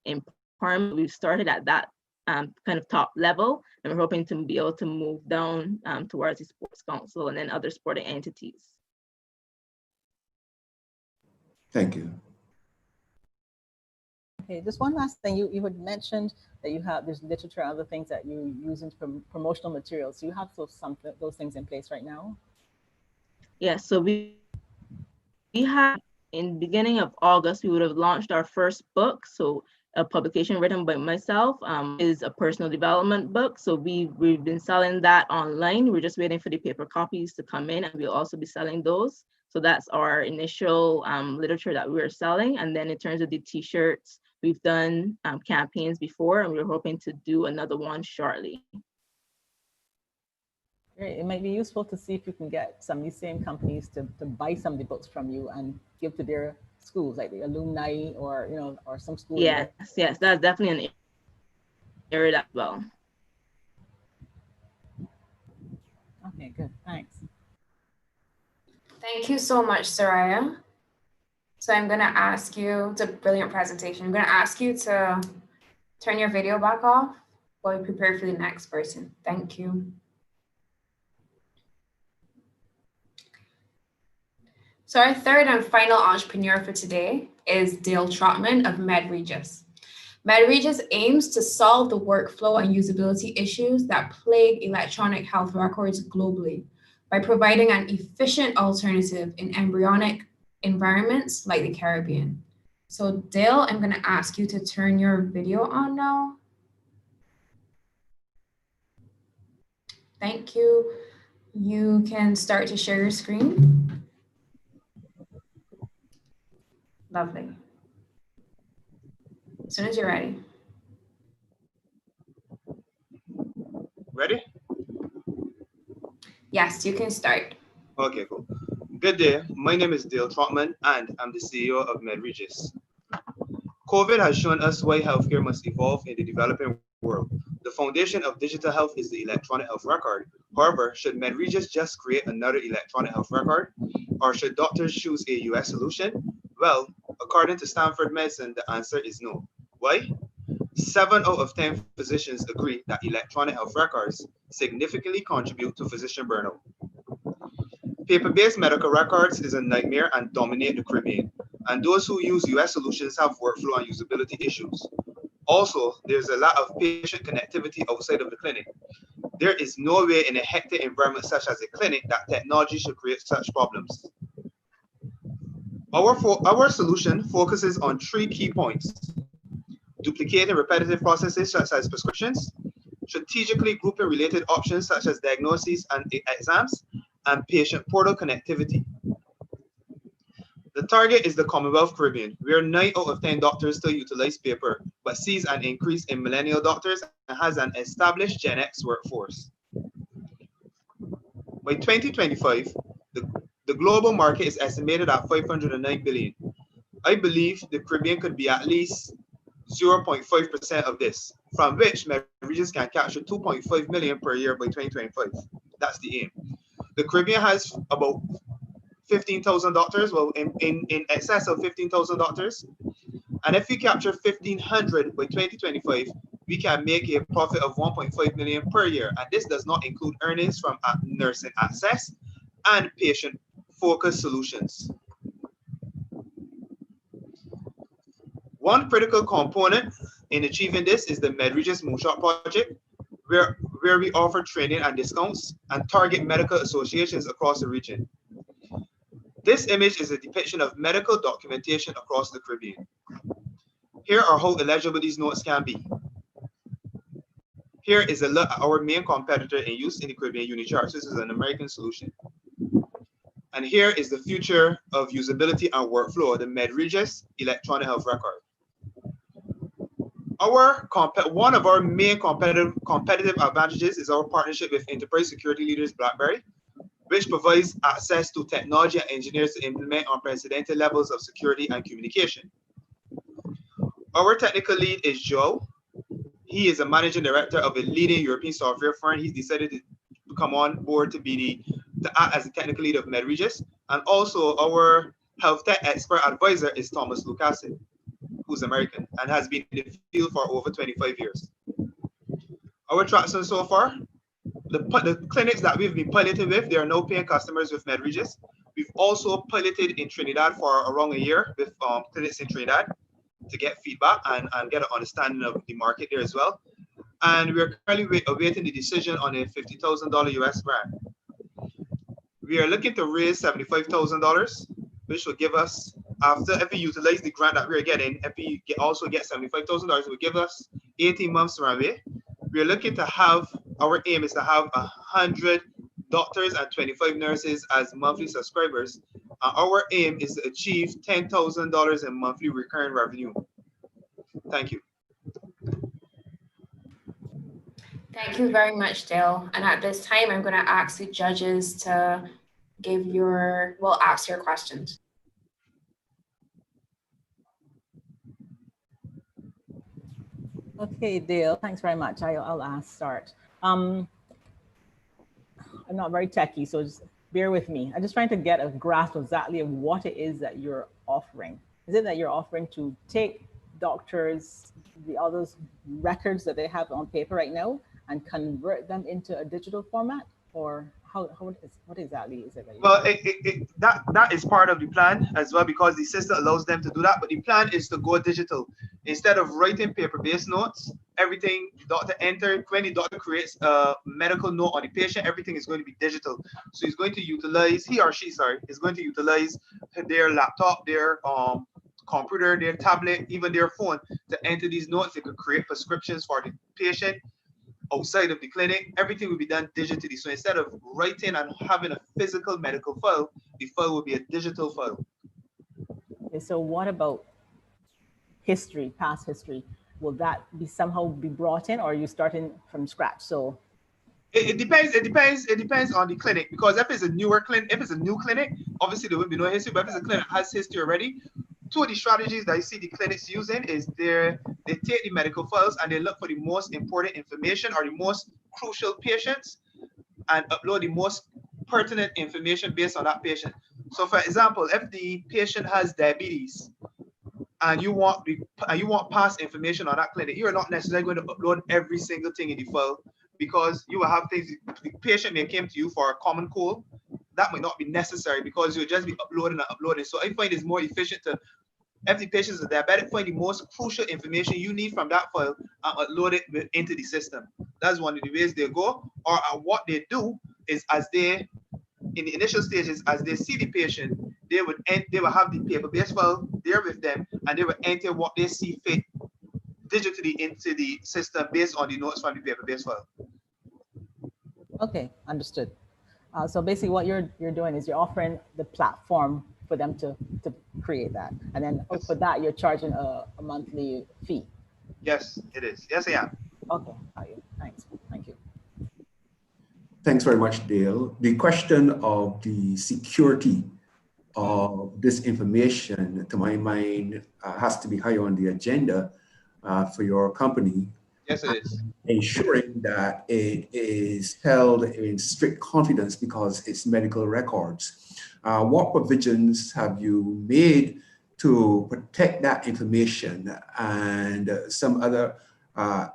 Empowerment. We've started at that kind of top level, and we're hoping to be able to move down towards the Sports Council and then other sporting entities. Thank you. Okay, just one last thing. You had mentioned that there's literature and other things that you use in promotional materials. Do you have those things in place right now? Yeah, so we have, in the beginning of August, we would have launched our first book. So a publication written by myself is a personal development book. So we've been selling that online. We're just waiting for the paper copies to come in, and we'll also be selling those. So that's our initial literature that we're selling. And then in terms of the t-shirts, we've done campaigns before, and we're hoping to do another one shortly. Great. It might be useful to see if you can get some of these same companies to buy some of the books from you and give to their schools, like the alumni, or you know, or some schools. Yes, yes, that's definitely an area as well. Okay, good. Thanks. Thank you so much, Soraya. So I'm going to ask you, it's a brilliant presentation. I'm going to ask you to turn your video back off while we prepare for the next person. Thank you. So our third and final entrepreneur for today is Dale Trotman of MedRegis. MedRegis aims to solve the workflow and usability issues that plague electronic health records globally by providing an efficient alternative in embryonic environments like the Caribbean. So Dale, I'm going to ask you to turn your video on now. Thank you. You can start to share your screen. Lovely. As soon as you're ready. Ready? Yes, you can start. Okay, cool. Good day. My name is Dale Trotman, and I'm the CEO of MedRegis. COVID has shown us why healthcare must evolve in the developing world. The foundation of digital health is the electronic health record. However, should MedRegis just create another electronic health record? Or should doctors choose a US solution? Well, according to Stanford Medicine, the answer is no. Why? 7 out of 10 physicians agree that electronic health records significantly contribute to physician burnout. Paper-based medical records is a nightmare and dominate the Caribbean, and those who use US solutions have workflow and usability issues. Also, there's a lot of patient connectivity outside of the clinic. There is no way in a hectic environment such as a clinic that technology should create such problems. Our solution focuses on 3 key points: duplicating repetitive processes such as prescriptions, strategically grouping related options such as diagnoses and exams, and patient portal connectivity. The target is the Commonwealth Caribbean, where 9 out of 10 doctors still utilize paper, but sees an increase in millennial doctors and has an established Gen X workforce. By 2025, the global market is estimated at $509 billion. I believe the Caribbean could be at least 0.5% of this, from which MedRegis can capture 2.5 million per year by 2025. That's the aim. The Caribbean has about 15,000 doctors, well, in excess of 15,000 doctors. And if we capture 1,500 by 2025, we can make a profit of 1.5 million per year. And this does not include earnings from nursing access and patient-focused solutions. One critical component in achieving this is the MedRegis Moonshot Project, where we offer training and discounts and target medical associations across the region. This image is a depiction of medical documentation across the Caribbean. Here are how illegible these notes can be. Here is a look at our main competitor in use in the Caribbean, Unicharts. This is an American solution. And here is the future of usability and workflow, the MedRegis electronic health record. One of our main competitive advantages is our partnership with enterprise security leaders BlackBerry, which provides access to technology and engineers to implement unprecedented levels of security and communication. Our technical lead is Joe. He is a managing director of a leading European software firm. He's decided to come on board to act as the technical lead of MedRegis. And also our health tech expert advisor is Thomas Lucasin, who's American and has been in the field for over 25 years. Our traction so far, the clinics that we've been piloting with, they are now paying customers with MedRegis. We've also piloted in Trinidad for around a year with clinics in Trinidad to get feedback and get an understanding of the market there as well. And we're currently awaiting the decision on a $50,000 US grant. We are looking to raise $75,000, which will give us, if we utilize the grant that we're getting, if we also get $75,000, it will give us 18 months runway. We're looking to have, our aim is to have 100 doctors and 25 nurses as monthly subscribers. Our aim is to achieve $10,000 in monthly recurring revenue. Thank you. Thank you very much, Dale. And at this time, I'm going to ask the judges to ask your questions. Okay, Dale, thanks very much. I'll start. I'm not very techy, so just bear with me. I'm just trying to get a grasp exactly of what it is that you're offering. Is it that you're offering to take doctors, all those records that they have on paper right now and convert them into a digital format? Or what exactly is it? Well, that is part of the plan as well, because the system allows them to do that. But the plan is to go digital. Instead of writing paper-based notes, everything the doctor enters, when the doctor creates a medical note on the patient, everything is going to be digital. So he's going to utilize, he or she, sorry, is going to utilize their laptop, their computer, their tablet, even their phone to enter these notes. They could create prescriptions for the patient outside of the clinic. Everything will be done digitally. So instead of writing and having a physical medical file, the file will be a digital file. Okay, so what about history, past history, will that be somehow be brought in, or are you starting from scratch? So it depends. It depends on the clinic, because if it's a newer clinic, if it's a new clinic, obviously there will be no history. But if it's a clinic that has history already, two of the strategies that you see the clinics using is they take the medical files and they look for the most important information or the most crucial patients and upload the most pertinent information based on that patient. So for example, if the patient has diabetes and you want past information on that clinic, you're not necessarily going to upload every single thing in the file, because you will have things, the patient may came to you for a common cold, that might not be necessary because you'll just be uploading and uploading. So I find it's more efficient to, if the patient is a diabetic, find the most crucial information you need from that file and upload it into the system. That's one of the ways they go. Or what they do is, as they, in the initial stages, as they see the patient, they will have the paper-based file there with them, and they will enter what they see fit digitally into the system based on the notes from the paper-based file. okay, understood. So basically what you're doing is you're offering the platform for them to create that. And then Yes. for that, you're charging a monthly fee. Yes, it is. Yes, I am. Okay, got you. Thanks. Thank you. Thanks very much, Dale. The question of the security of this information, to my mind, has to be high on the agenda for your company. Yes, it is. Ensuring that it is held in strict confidence because it's medical records. What provisions have you made to protect that information? And some other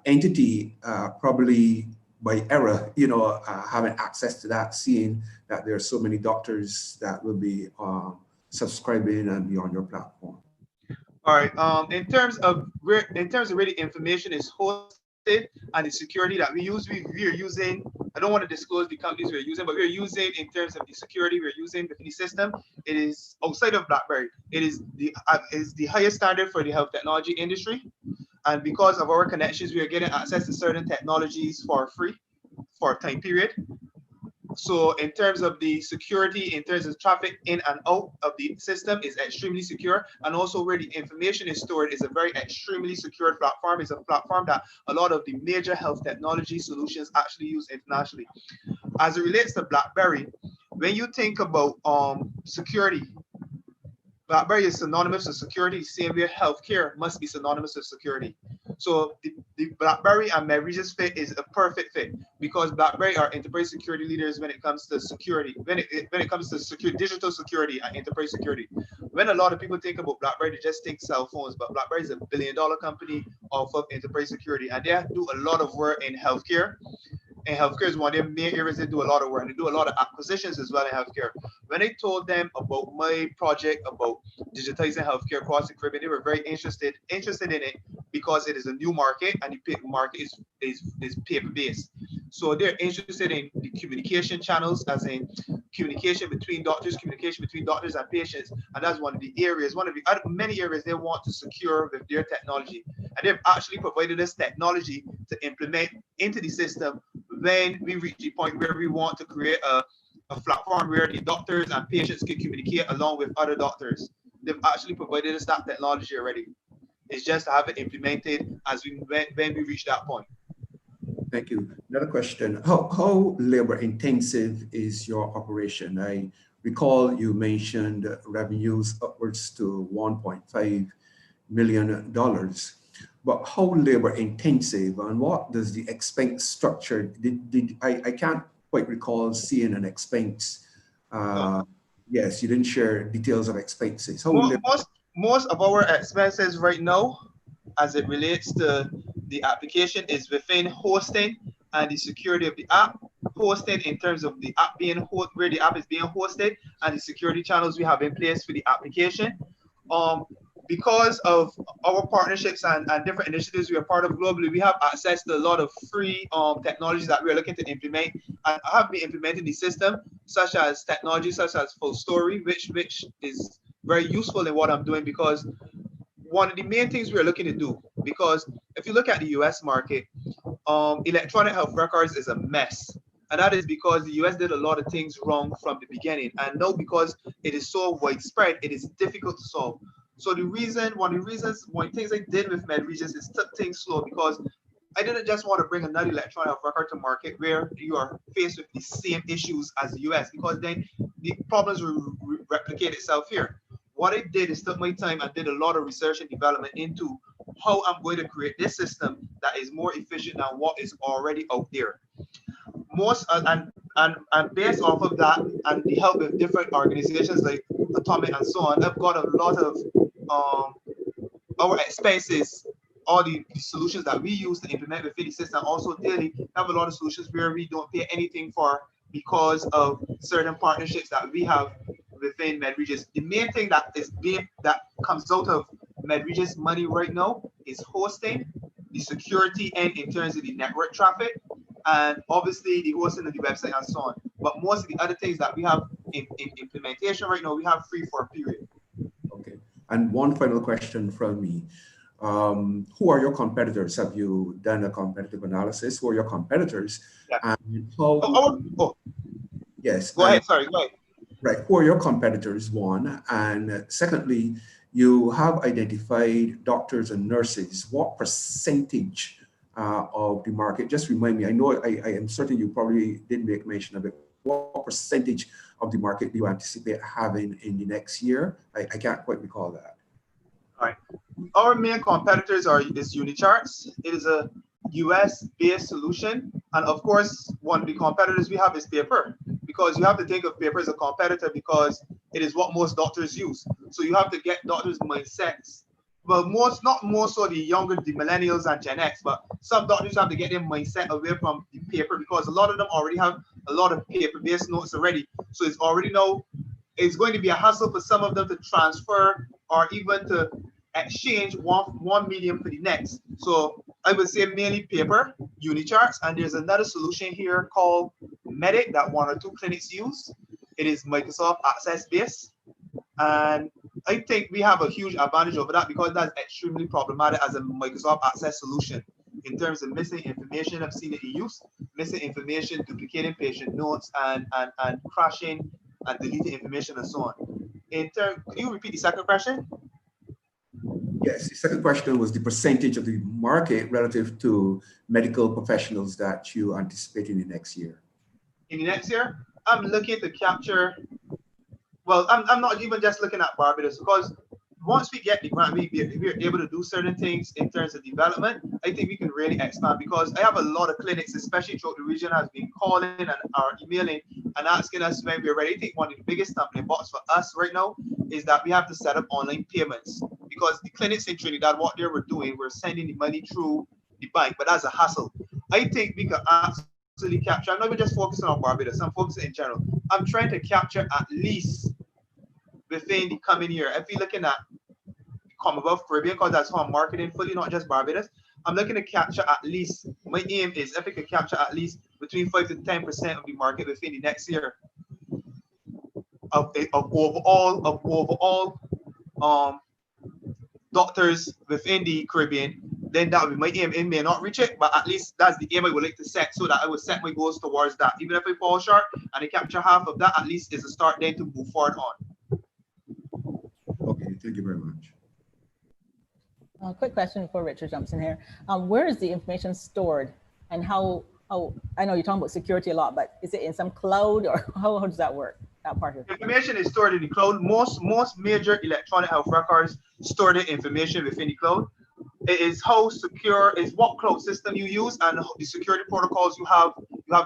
entity probably by error, having access to that, seeing that there are so many doctors that will be subscribing and be on your platform. All right. In terms of where the information is hosted and the security that we use, we are using, I don't want to disclose the companies we're using, but we're using, in terms of the security we're using within the system, it is outside of BlackBerry. It is the highest standard for the health technology industry. And because of our connections, we are getting access to certain technologies for free for a time period. So in terms of the security, in terms of traffic in and out of the system, is extremely secure. And also where the information is stored is a very extremely secure platform. It's a platform that a lot of the major health technology solutions actually use internationally. As it relates to BlackBerry, when you think about security, BlackBerry is synonymous with security, same way healthcare must be synonymous with security. So the BlackBerry and MedRegis fit is a perfect fit, because BlackBerry are enterprise security leaders when it comes to security, when it comes to digital security and enterprise security. When a lot of people think about BlackBerry, they just think cell phones, but BlackBerry is a billion-dollar company off of enterprise security, and they do a lot of work in healthcare. And healthcare is one of their main areas they do a lot of work, and they do a lot of acquisitions as well in healthcare. When I told them about my project about digitizing healthcare across the Caribbean, they were very interested in it, because it is a new market and the market is paper-based. So they're interested in the communication channels, as in communication between doctors and patients. And that's one of the areas, one of the many areas they want to secure with their technology. And they've actually provided us technology to implement into the system when we reach the point where we want to create a platform where the doctors and patients can communicate along with other doctors. They've actually provided us that technology already. It's just to have it implemented as when we reach that point. Thank you. Another question. How labor intensive is your operation? I recall you mentioned revenues upwards to $1.5 million. But how labor intensive, and what does the expense structure? I can't quite recall seeing an expense. Yes, you didn't share details of expenses. Most of our expenses right now, as it relates to the application, is within hosting and the security of the app. Hosting in terms of the app where the app is being hosted, and the security channels we have in place for the application. Because of our partnerships and different initiatives we are part of globally, we have access to a lot of free technologies that we are looking to implement and have been implementing the system, such as technology such as Full Story, which is very useful in what I'm doing, because one of the main things we're looking to do, because if you look at the US market, electronic health records is a mess. And that is because the US did a lot of things wrong from the beginning. And now because it is so widespread, it is difficult to solve. So one of the things I did with MedRegis is took things slow because I didn't just want to bring another electronic health record to market where you are faced with the same issues as the US, because then the problems will replicate itself here. What I did is took my time and did a lot of research and development into how I'm going to create this system that is more efficient than what is already out there. And based off of that and the help with different organizations like Atomic and so on, I've got a lot of our expenses, all the solutions that we use to implement within the system. Also daily have a lot of solutions where we don't pay anything for because of certain partnerships that we have within MedRegis. The main thing that comes out of MedRegis money right now is hosting, the security end in terms of the network traffic, and obviously the hosting of the website and so on. But most of the other things that we have in implementation right now, we have free for a period. Okay. And one final question from me. Who are your competitors? Have you done a competitive analysis? Who are your competitors? Yeah. And how, yes. Go ahead, sorry, go ahead. Right, who are your competitors, one? And secondly, you have identified doctors and nurses. What percentage of the market, just remind me, I know I am certain you probably did make mention of it. What percentage of the market do you anticipate having in the next year? I can't quite recall that. All right. Our main competitors is Unicharts. It is a US-based solution. And of course, one of the competitors we have is paper, because you have to think of paper as a competitor because it is what most doctors use. So you have to get doctors' mindsets. Well, not more so the younger, the millennials and Gen X, but some doctors have to get their mindset away from the paper because a lot of them already have a lot of paper-based notes already. So it's already it's going to be a hassle for some of them to transfer or even to exchange one medium for the next. So I would say mainly paper, Unicharts, and there's another solution here called Medic that one or two clinics use. It is Microsoft Access based, and I think we have a huge advantage over that because that's extremely problematic as a Microsoft Access solution in terms of missing information. I've seen it in use, missing information, duplicating patient notes, and crashing and deleting information and so on. Could you repeat the second question? Yes, the second question was the percentage of the market relative to medical professionals that you anticipate in the next year. In the next year, I'm looking to capture, well, I'm not even just looking at Barbados, because once we get the grant, we're able to do certain things in terms of development. I think we can really expand because I have a lot of clinics, especially throughout the region, has been calling and are emailing and asking us when we're ready. I think one of the biggest stumbling blocks for us right now is that we have to set up online payments because the clinics in Trinidad, what they were doing, we're sending the money through the bank, but that's a hassle. I think we can absolutely capture. I'm not even just focusing on Barbados, I'm focusing in general. I'm trying to capture at least within the coming year. If you're looking at Commonwealth Caribbean, because that's how I'm marketing fully, not just Barbados, I'm looking to capture at least, my aim is if we can capture at least between 5 to 10% of the market within the next year of overall doctors within the Caribbean, then that would be my aim. It may not reach it, but at least that's the aim I would like to set, so that I would set my goals towards that. Even if I fall short and I capture half of that, at least is a start then to move forward on. Okay, thank you very much. Quick question before Richard jumps in here. Where is the information stored, and how I know you're talking about security a lot, but is it in some cloud, or how does that work? That part of it. Information is stored in the cloud. Most major electronic health records store the information within the cloud. It is how secure is what cloud system you use and the security protocols you have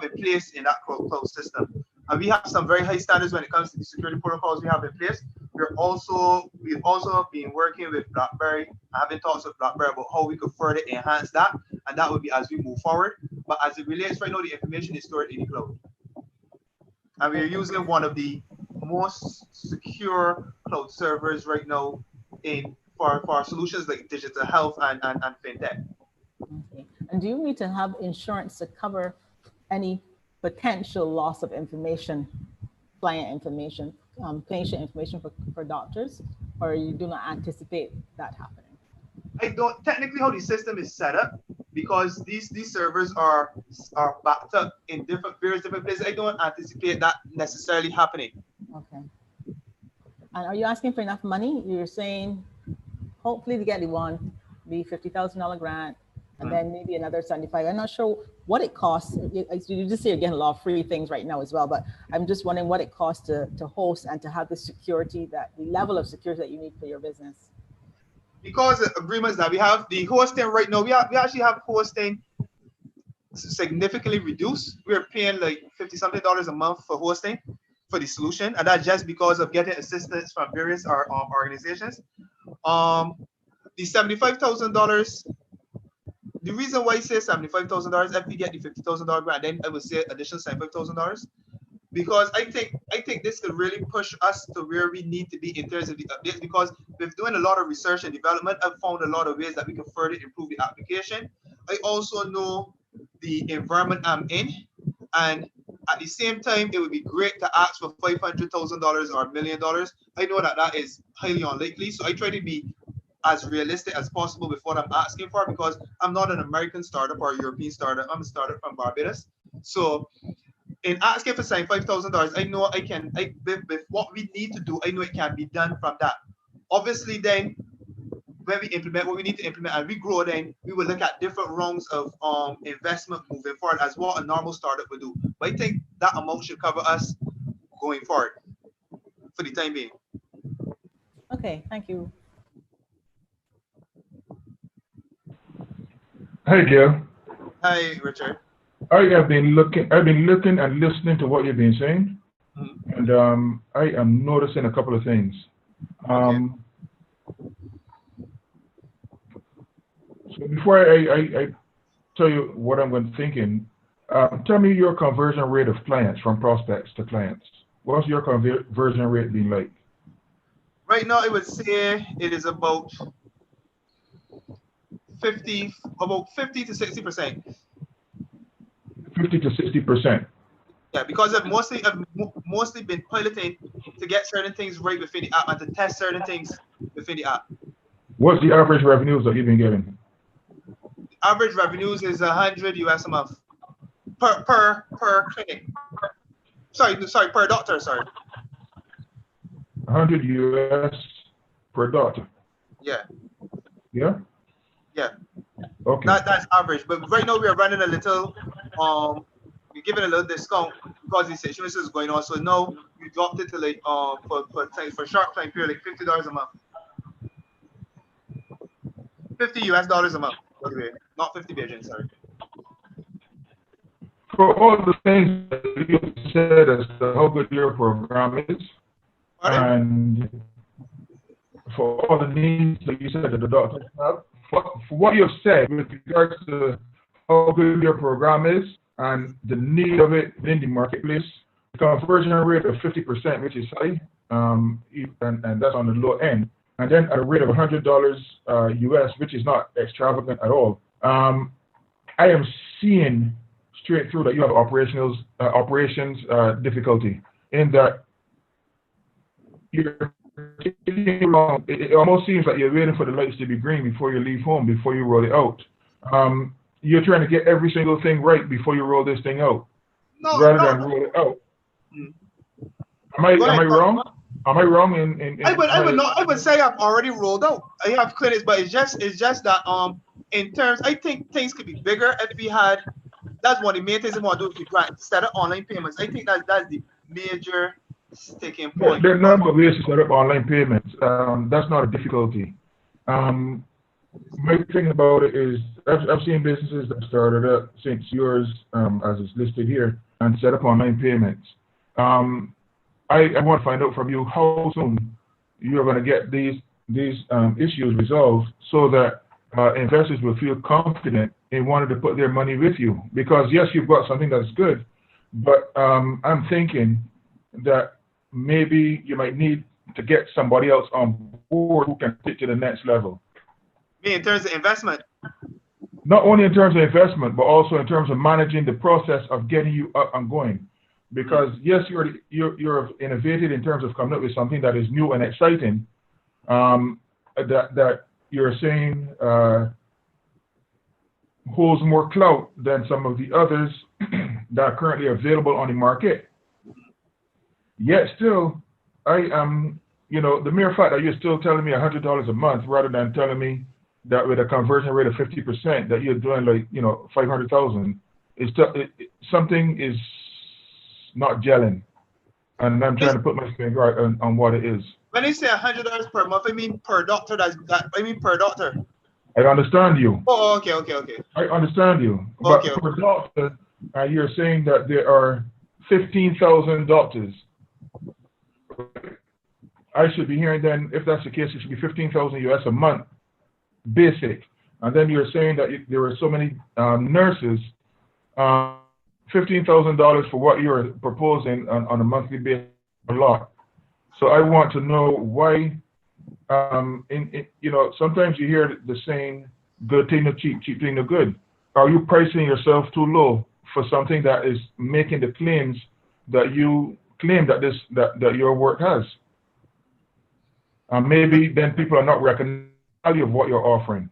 in place in that cloud system. And we have some very high standards when it comes to the security protocols we have in place. We've also been working with BlackBerry, having talks with BlackBerry about how we could further enhance that, and that would be as we move forward. But as it relates right now, the information is stored in the cloud. And we're using one of the most secure cloud servers right now for solutions like digital health and fintech. Okay. And do you need to have insurance to cover any potential loss of information, client information, patient information for doctors, or you do not anticipate that happening? I don't technically how the system is set up, because these servers are backed up in various different places. I don't anticipate that necessarily happening. Okay. And are you asking for enough money? You're saying hopefully to get the $50,000 grant, and then maybe another 75. I'm not sure what it costs. You just say you're getting a lot of free things right now as well, but I'm just wondering what it costs to host and to have the security, the level of security that you need for your business. Because the agreements that we have, the hosting right now, we actually have hosting significantly reduced. We're paying like $50-something a month for hosting for the solution, and that's just because of getting assistance from various organizations. The $75,000. The reason why I say $75,000, if we get the $50,000 grant, then I would say additional $75,000, because I think this could really push us to where we need to be in terms of the updates. Because with doing a lot of research and development, I've found a lot of ways that we can further improve the application. I also know the environment I'm in, and at the same time, it would be great to ask for $500,000 or $1 million. I know that is highly unlikely, so I try to be as realistic as possible with what I'm asking for, because I'm not an American startup or a European startup. I'm a startup from Barbados. So in asking for $75,000, I know with what we need to do, I know it can be done from that. Obviously, then when we implement what we need to implement and we grow, then we will look at different rounds of investment moving forward as what a normal startup would do. But I think that amount should cover us going forward for the time being. Okay, thank you. Hey, Gail. Hi, Richard. I have been looking and listening to what you've been saying, and I am noticing a couple of things. Okay. So before I tell you what I'm thinking, tell me your conversion rate of clients from prospects to clients. What's your conversion rate been like? Right now, I would say it is about 50 to 60%. 50 to 60%. Yeah, because I've mostly been piloting to get certain things right within the app and to test certain things within the app. What's the average revenues that you've been getting? The average revenues is $100 US a month per clinic. Sorry, per doctor. Sorry. 100 US per doctor. Yeah. Yeah. Yeah. Okay. That's average, but right now we are running a little. We're giving a little discount because the situation is going on. So now we dropped it to like for short time period, like $50 a month. $50 US a month. By the way, not 50 Beijing. Sorry. For all the things that you said as to how good your program is, and for all the needs that you said that the doctors have, for what you've said with regards to how good your program is and the need of it in the marketplace, the conversion rate of 50%, which is high, and that's on the low end, and then at a rate of $100 US, which is not extravagant at all, I am seeing straight through that you have operations difficulty in that you're taking long. It almost seems like you're waiting for the lights to be green before you leave home, before you roll it out. You're trying to get every single thing right before you roll this thing out, rather than roll it out. Am I wrong? Am I wrong in I would say I've already rolled out. I have clinics, but it's just that in terms, I think things could be bigger if we had. That's one of the main things I want to do if we try set up online payments. I think that's the major sticking point. There are a number of ways to set up online payments. That's not a difficulty. My thing about it is I've seen businesses that started up since yours, as it's listed here, and set up online payments. I want to find out from you how soon you're going to get these issues resolved so that investors will feel confident in wanting to put their money with you. Because yes, you've got something that's good, but I'm thinking that maybe you might need to get somebody else on board who can take it to the next level. In terms of investment? Not only in terms of investment, but also in terms of managing the process of getting you up and going. Because yes, you're innovative in terms of coming up with something that is new and exciting, that you're saying holds more clout than some of the others that are currently available on the market. Yet still, I am you know, the mere fact that you're still telling me $100 a month rather than telling me that with a conversion rate of 50% that you're doing like, you know, 500,000, something is not gelling. And I'm trying to put my finger on what it is. When you say $100 per month, I mean per doctor. I mean per doctor. I understand you. Oh, okay. I understand you. But Okay. per doctor, you're saying that there are 15,000 doctors. I should be hearing then, if that's the case, it should be 15,000 US a month, basic. And then you're saying that there are so many nurses, $15,000 for what you're proposing on a monthly basis, a lot. So I want to know why, you know, sometimes you hear the saying, good thing to cheap, cheap thing to good. Are you pricing yourself too low for something that is making the claims that you claim that your work has? Maybe then people are not recognizing the value of what you're offering.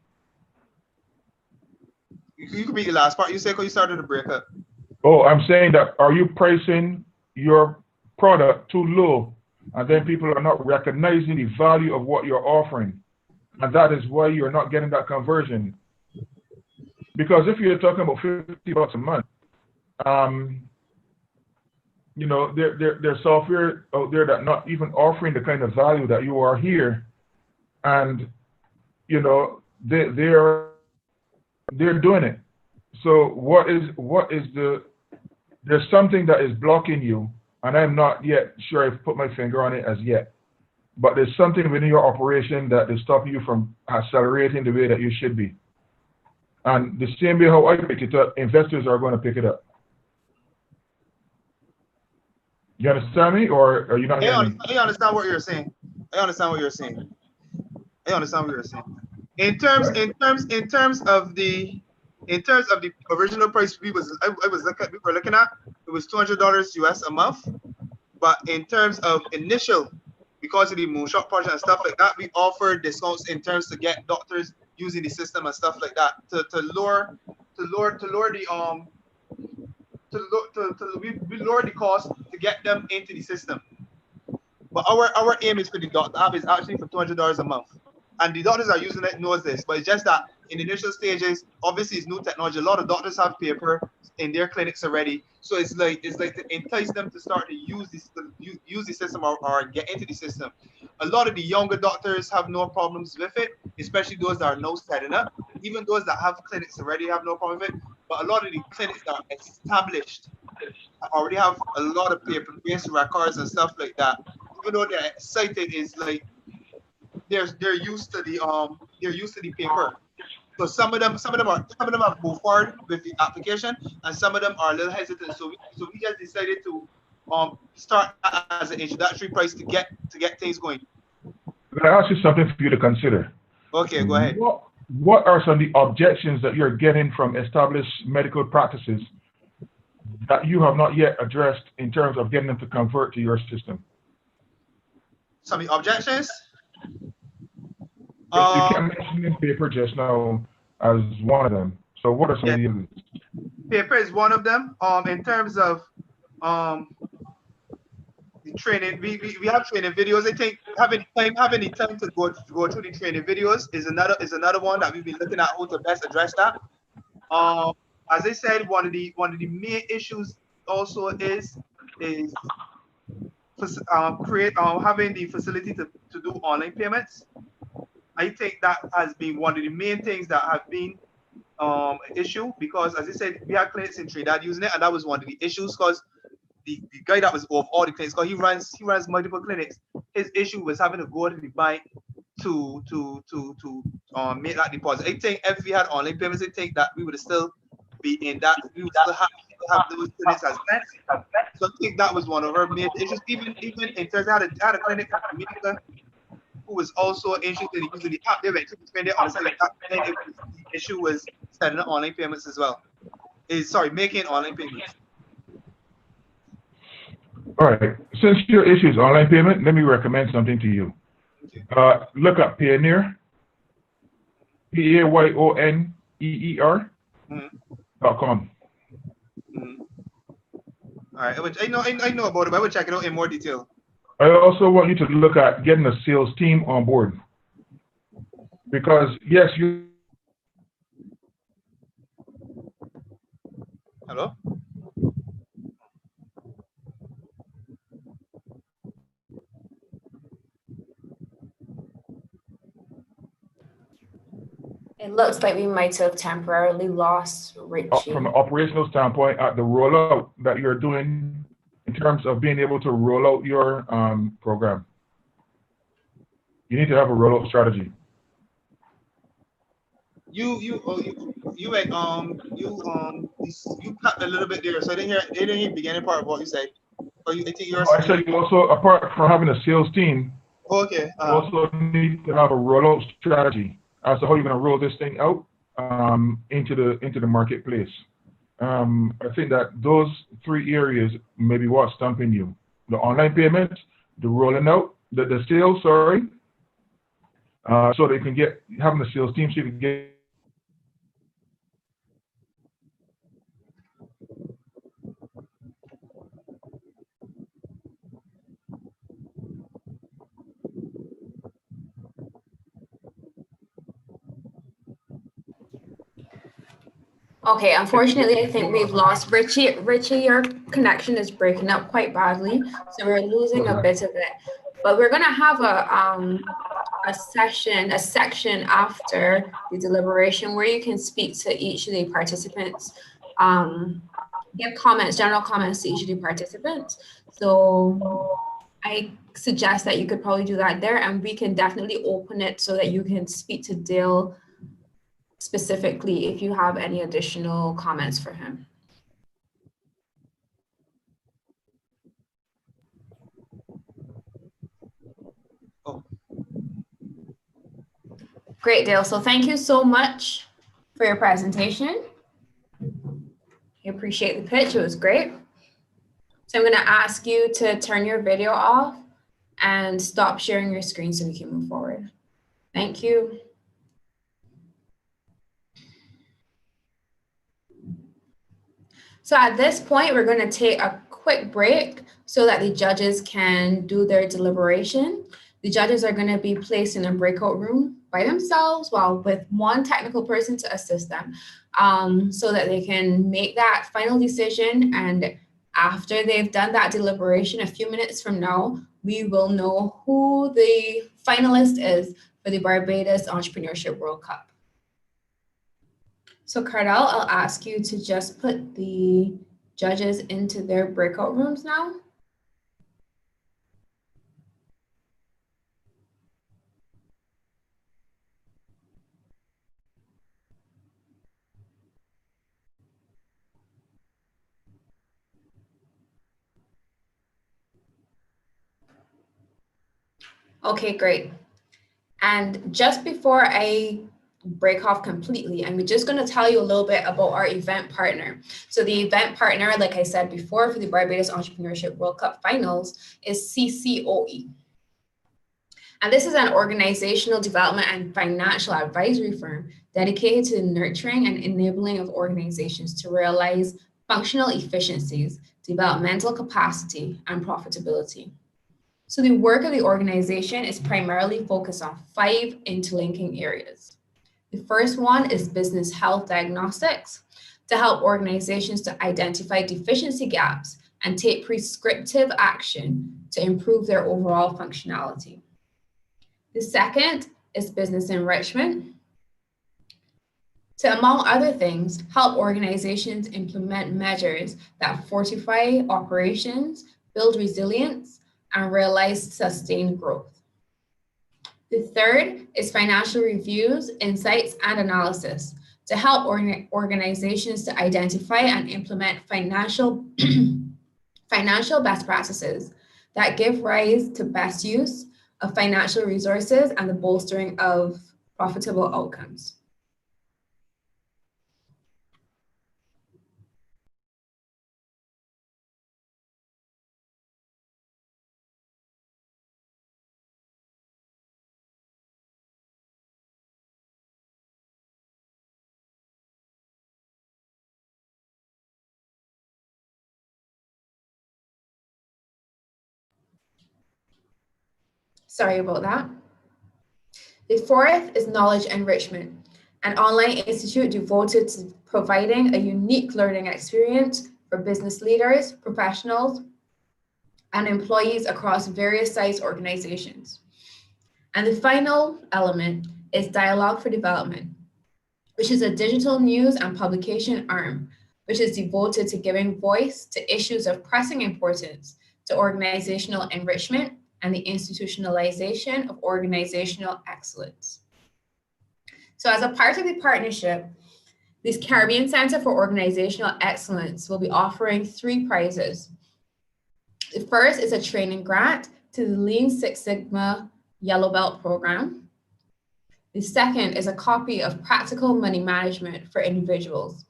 You can read the last part. You said because you started to break up. Oh, I'm saying that, are you pricing your product too low? And then people are not recognizing the value of what you're offering. And that is why you're not getting that conversion. Because if you're talking about $50 a month, you know, there's software out there that not even offering the kind of value that you are here. And, you know, they're doing it. So what is there's something that is blocking you, and I'm not yet sure I've put my finger on it as yet, but there's something within your operation that is stopping you from accelerating the way that you should be. And the same way how I pick it up, investors are going to pick it up. You understand me, or are you not hearing me? I understand what you're saying. In terms of the original price we were looking at, it was $200 US a month. But in terms of initial, because of the Moonshot project and stuff like that, we offer discounts in terms to get doctors using the system and stuff like that to lower the cost to get them into the system. But our aim is for the doctor app is actually for $200 a month. And the doctors are using it, knows this, but it's just that in the initial stages, obviously it's new technology. A lot of doctors have paper in their clinics already. So it's like to entice them to start to use the system or get into the system. A lot of the younger doctors have no problems with it, especially those that are now setting up. Even those that have clinics already have no problem with it. But a lot of the clinics that are established already have a lot of paper-based records and stuff like that. Even though they're excited, is like they're used to the paper. So some of them have moved forward with the application, and some of them are a little hesitant. So we just decided to start as an introductory price to get things going. Can I ask you something for you to consider? Okay, go ahead. What are some of the objections that you're getting from established medical practices that you have not yet addressed in terms of getting them to convert to your system? Some of the objections? You can't mention paper just now as one of them. So what are some of the others? Paper is one of them. In terms of the training, we have training videos. I think having the time to go through the training videos is another one that we've been looking at how to best address that. As I said, one of the main issues also is having the facility to do online payments. I think that has been one of the main things that have been an issue, because as I said, we had clinics in Trinidad using it, and that was one of the issues, because the guy that was of all the clinics, because he runs multiple clinics, his issue was having to go to the bank to make that deposit. I think if we had online payments, I think that we would still be in that, we would still have those clinics as clients. So I think that was one of our main issues. Even in terms of I had a clinic in Jamaica who was also interested in using the app. They went to spend it on the app. The issue was setting up online payments as well. Making online payments. All right. Since your issue is online payment, let me recommend something to you. Okay. Look up Payoneer, PAYONEER.com. All right. I know about it, but I will check it out in more detail. I also want you to look at getting a sales team on board. Because yes, you Hello? It looks like we might have temporarily lost Richie. from an operational standpoint at the rollout that you're doing in terms of being able to roll out your program. You need to have a rollout strategy. You cut a little bit there, so I didn't hear the beginning part of what you said. Or I think yours. I said you also, apart from having a sales team, Okay. you also need to have a rollout strategy as to how you're going to roll this thing out into the marketplace. I think that those three areas may be what's stumping you: the online payments, the rolling out, the sales. Sorry, so that you can get having a sales team so you can get. Okay, unfortunately, I think we've lost Richie. Richie, your connection is breaking up quite badly, so we're losing a bit of it. But we're gonna have a section after the deliberation where you can speak to each of the participants, give comments, general comments to each of the participants. So I suggest that you could probably do that there, and we can definitely open it so that you can speak to Dale specifically if you have any additional comments for him. Oh. Great, Dale. So thank you so much for your presentation. I appreciate the pitch. It was great. So I'm going to ask you to turn your video off and stop sharing your screen so we can move forward. Thank you. So at this point, we're going to take a quick break so that the judges can do their deliberation. The judges are going to be placed in a breakout room by themselves, with one technical person to assist them, so that they can make that final decision. And after they've done that deliberation, a few minutes from now, we will know who the finalist is for the Barbados Entrepreneurship World Cup. So Cardell, I'll ask you to just put the judges into their breakout rooms now. Okay, great. And just before I break off completely, I'm just going to tell you a little bit about our event partner. So the event partner, like I said before, for the Barbados Entrepreneurship World Cup Finals is CCOE. And this is an organizational development and financial advisory firm dedicated to the nurturing and enabling of organizations to realize functional efficiencies, developmental capacity, and profitability. So the work of the organization is primarily focused on 5 interlinking areas. The first one is business health diagnostics to help organizations to identify deficiency gaps and take prescriptive action to improve their overall functionality. The second is business enrichment to, among other things, help organizations implement measures that fortify operations, build resilience, and realize sustained growth. The third is financial reviews, insights, and analysis to help organizations to identify and implement financial best practices that give rise to best use of financial resources and the bolstering of profitable outcomes. Sorry about that. The fourth is knowledge enrichment, an online institute devoted to providing a unique learning experience for business leaders, professionals, and employees across various size organizations. And the final element is Dialogue for Development, which is a digital news and publication arm, which is devoted to giving voice to issues of pressing importance to organizational enrichment and the institutionalization of organizational excellence. So as a part of the partnership, this Caribbean Center for Organizational Excellence will be offering 3 prizes. The first is a training grant to the Lean Six Sigma Yellow Belt program. The second is a copy of Practical Money Management for Individuals.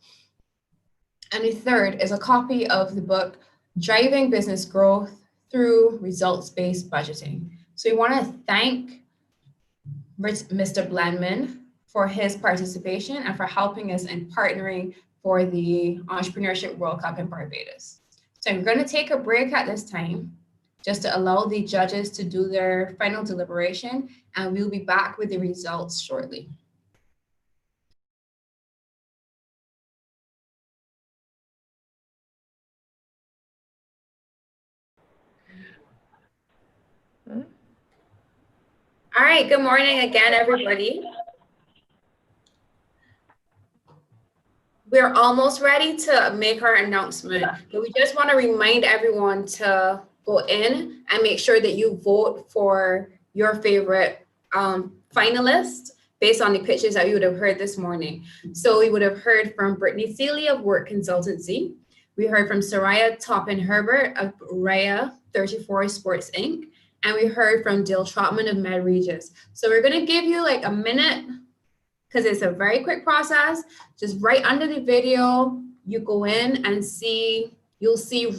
And the third is a copy of the book, Driving Business Growth Through Results-Based Budgeting. So we want to thank Mr. Blenman for his participation and for helping us in partnering for the Entrepreneurship World Cup in Barbados. So I'm going to take a break at this time, just to allow the judges to do their final deliberation, and we'll be back with the results shortly. All right, good morning again, everybody. We're almost ready to make our announcement, but we just want to remind everyone to go in and make sure that you vote for your favorite finalist based on the pitches that you would have heard this morning. So we would have heard from Brittany Seeley of Work Consultancy. We heard from Soraya Toppin-Herbert of Raya 34 Sports Inc. And we heard from Dale Trotman of Med Regis. So we're going to give you like a minute because it's a very quick process. Just right under the video, you go in and see, you'll see a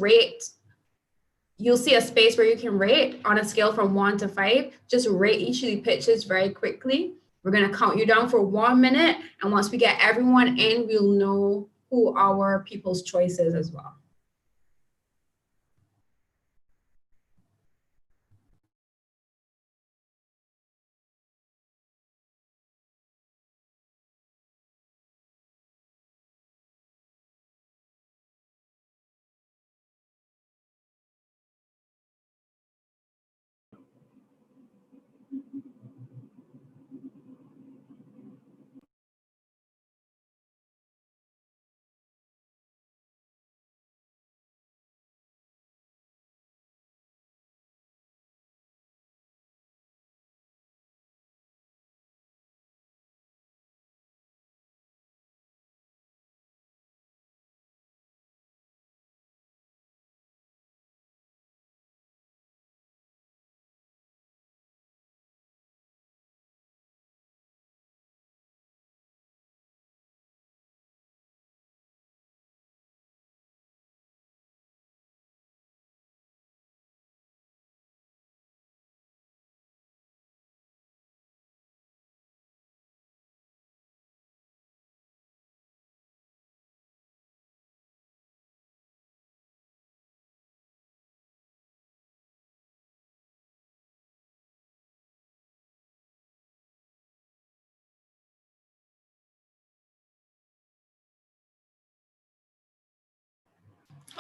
space where you can rate on a scale from 1 to 5. Just rate each of the pitches very quickly. We're going to count you down for 1 minute. And once we get everyone in, we'll know who our people's choice is as well.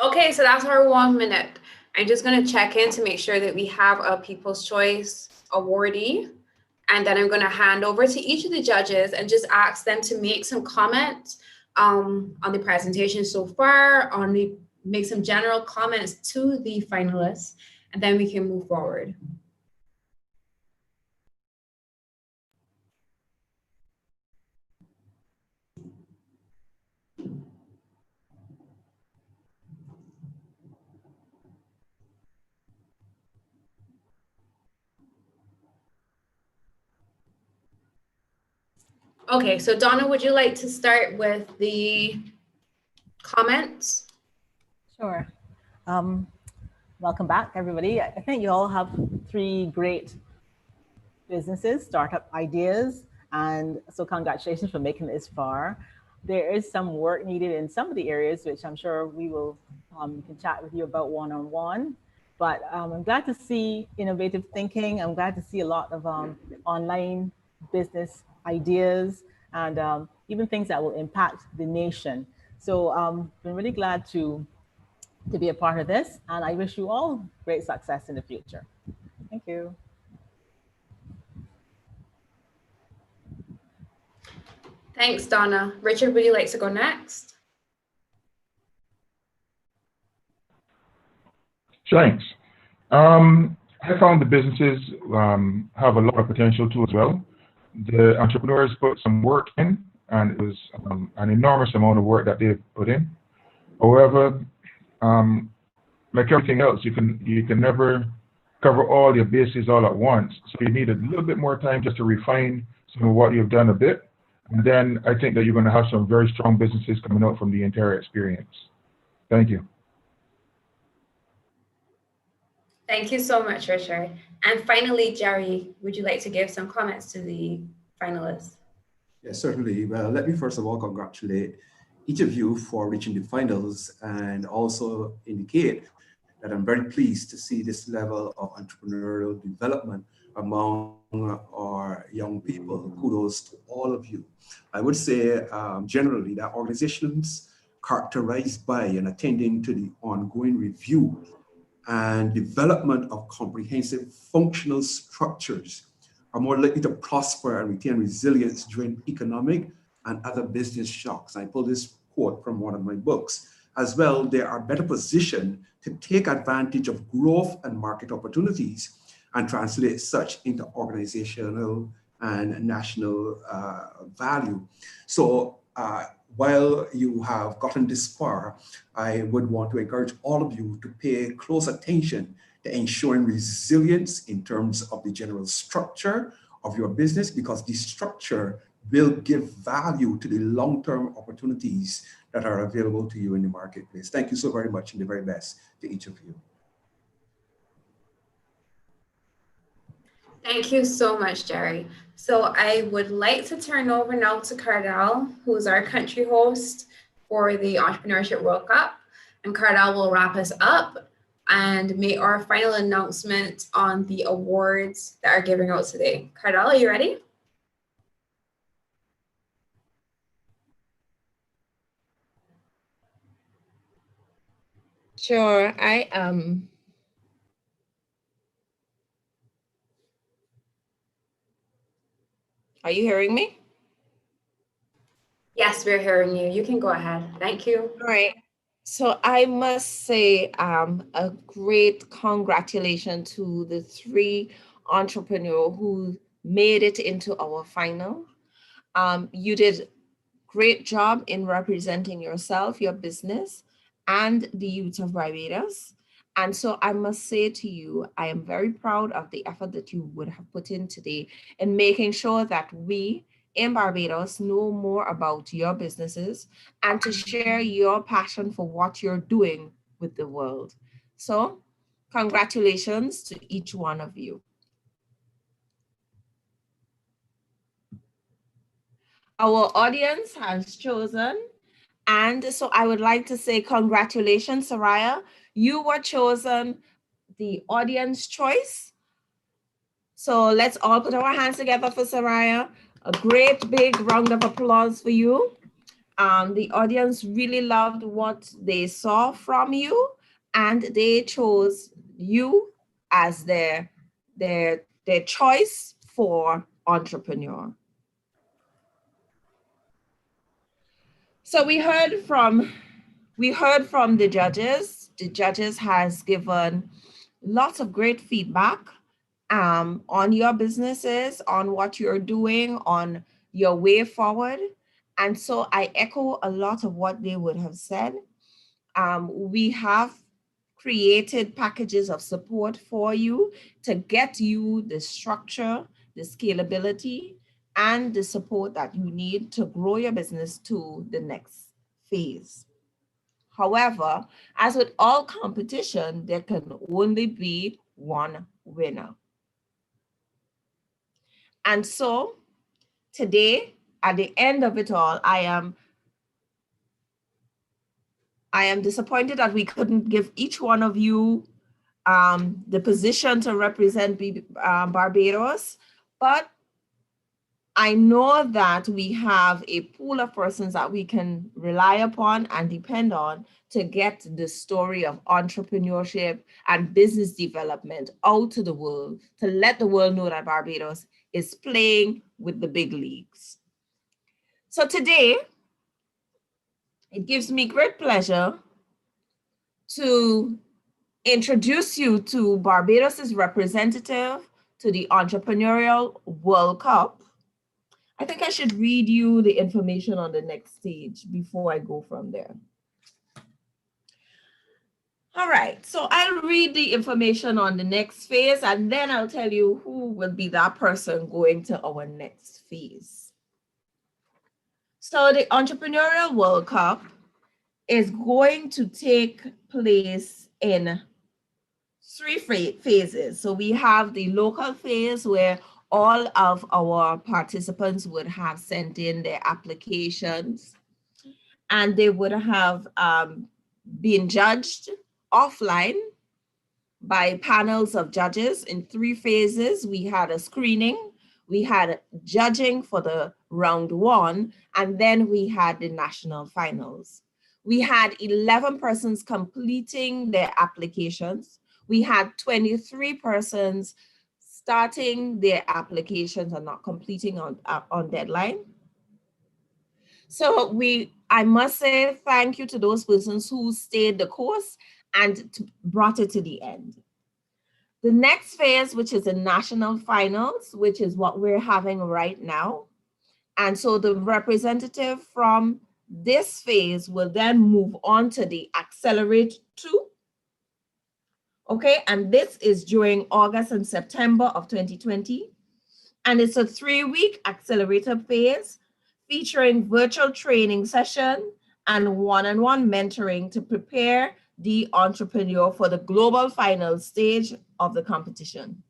Okay, so that's our 1 minute. I'm just going to check in to make sure that we have a People's Choice awardee. And then I'm going to hand over to each of the judges and just ask them to make some comments on the presentation so far, make some general comments to the finalists, and then we can move forward. Okay, so Donna, would you like to start with the comments? Sure. Welcome back, everybody. I think you all have 3 great businesses, startup ideas, and so congratulations for making it this far. There is some work needed in some of the areas, which I'm sure we will can chat with you about one-on-one. But I'm glad to see innovative thinking. I'm glad to see a lot of online business ideas and even things that will impact the nation. So I'm really glad to be a part of this, and I wish you all great success in the future. Thank you. Thanks, Donna. Richard, would you like to go next? Thanks. I found the businesses have a lot of potential too as well. The entrepreneurs put some work in, and it was an enormous amount of work that they've put in. However, like everything else, you can never cover all your bases all at once. So you need a little bit more time just to refine some of what you've done a bit. And then I think that you're going to have some very strong businesses coming out from the entire experience. Thank you. Thank you so much, Richard. And finally, Jerry, would you like to give some comments to the finalists? Yes, certainly. Well, let me first of all congratulate each of you for reaching the finals and also indicate that I'm very pleased to see this level of entrepreneurial development among our young people. Kudos to all of you. I would say generally that organizations characterized by and attending to the ongoing review and development of comprehensive functional structures are more likely to prosper and retain resilience during economic and other business shocks. I pull this quote from one of my books. As well, they are better positioned to take advantage of growth and market opportunities and translate such into organizational and national value. So while you have gotten this far, I would want to encourage all of you to pay close attention to ensuring resilience in terms of the general structure of your business, because the structure will give value to the long-term opportunities that are available to you in the marketplace. Thank you so very much, and the very best to each of you. Thank you so much, Jerry. So I would like to turn over now to Cardell, who's our country host for the Entrepreneurship World Cup. And Cardell will wrap us up and make our final announcement on the awards that are giving out today. Cardell, are you ready? Sure, I am. Are you hearing me? Yes, we're hearing you. You can go ahead. Thank you. All right. So I must say a great congratulations to the 3 entrepreneurs who made it into our final. You did great job in representing yourself, your business, and the youth of Barbados. And so I must say to you, I am very proud of the effort that you would have put in today in making sure that we in Barbados know more about your businesses and to share your passion for what you're doing with the world. So congratulations to each one of you. Our audience has chosen, and so I would like to say congratulations, Soraya. You were chosen the audience choice. So let's all put our hands together for Soraya. A great big round of applause for you. The audience really loved what they saw from you, and they chose you as their choice for entrepreneur. So we heard from the judges. The judges has given lots of great feedback on your businesses, on what you're doing, on your way forward. And so I echo a lot of what they would have said. We have created packages of support for you to get you the structure, the scalability, and the support that you need to grow your business to the next phase. However, as with all competition, there can only be one winner. And so today, at the end of it all, I am disappointed that we couldn't give each one of you the position to represent Barbados, but I know that we have a pool of persons that we can rely upon and depend on to get the story of entrepreneurship and business development out to the world, to let the world know that Barbados is playing with the big leagues. So today, it gives me great pleasure to introduce you to Barbados's representative to the Entrepreneurial World Cup. I think I should read you the information on the next stage before I go from there. All right, so I'll read the information on the next phase and then I'll tell you who will be that person going to our next phase. So the Entrepreneurial World Cup is going to take place in 3 phases. So we have the local phase where all of our participants would have sent in their applications and they would have been judged offline by panels of judges in 3 phases. We had a screening, we had judging for the round 1, and then we had the national finals. We had 11 persons completing their applications. We had 23 persons starting their applications and not completing on deadline. So I must say thank you to those persons who stayed the course and brought it to the end. The next phase, which is the national finals, which is what we're having right now. And so the representative from this phase will then move on to the Accelerate 2. Okay, and this is during August and September of 2020. And it's a 3-week accelerator phase featuring virtual training session and one-on-one mentoring to prepare the entrepreneur for the global final stage of the competition.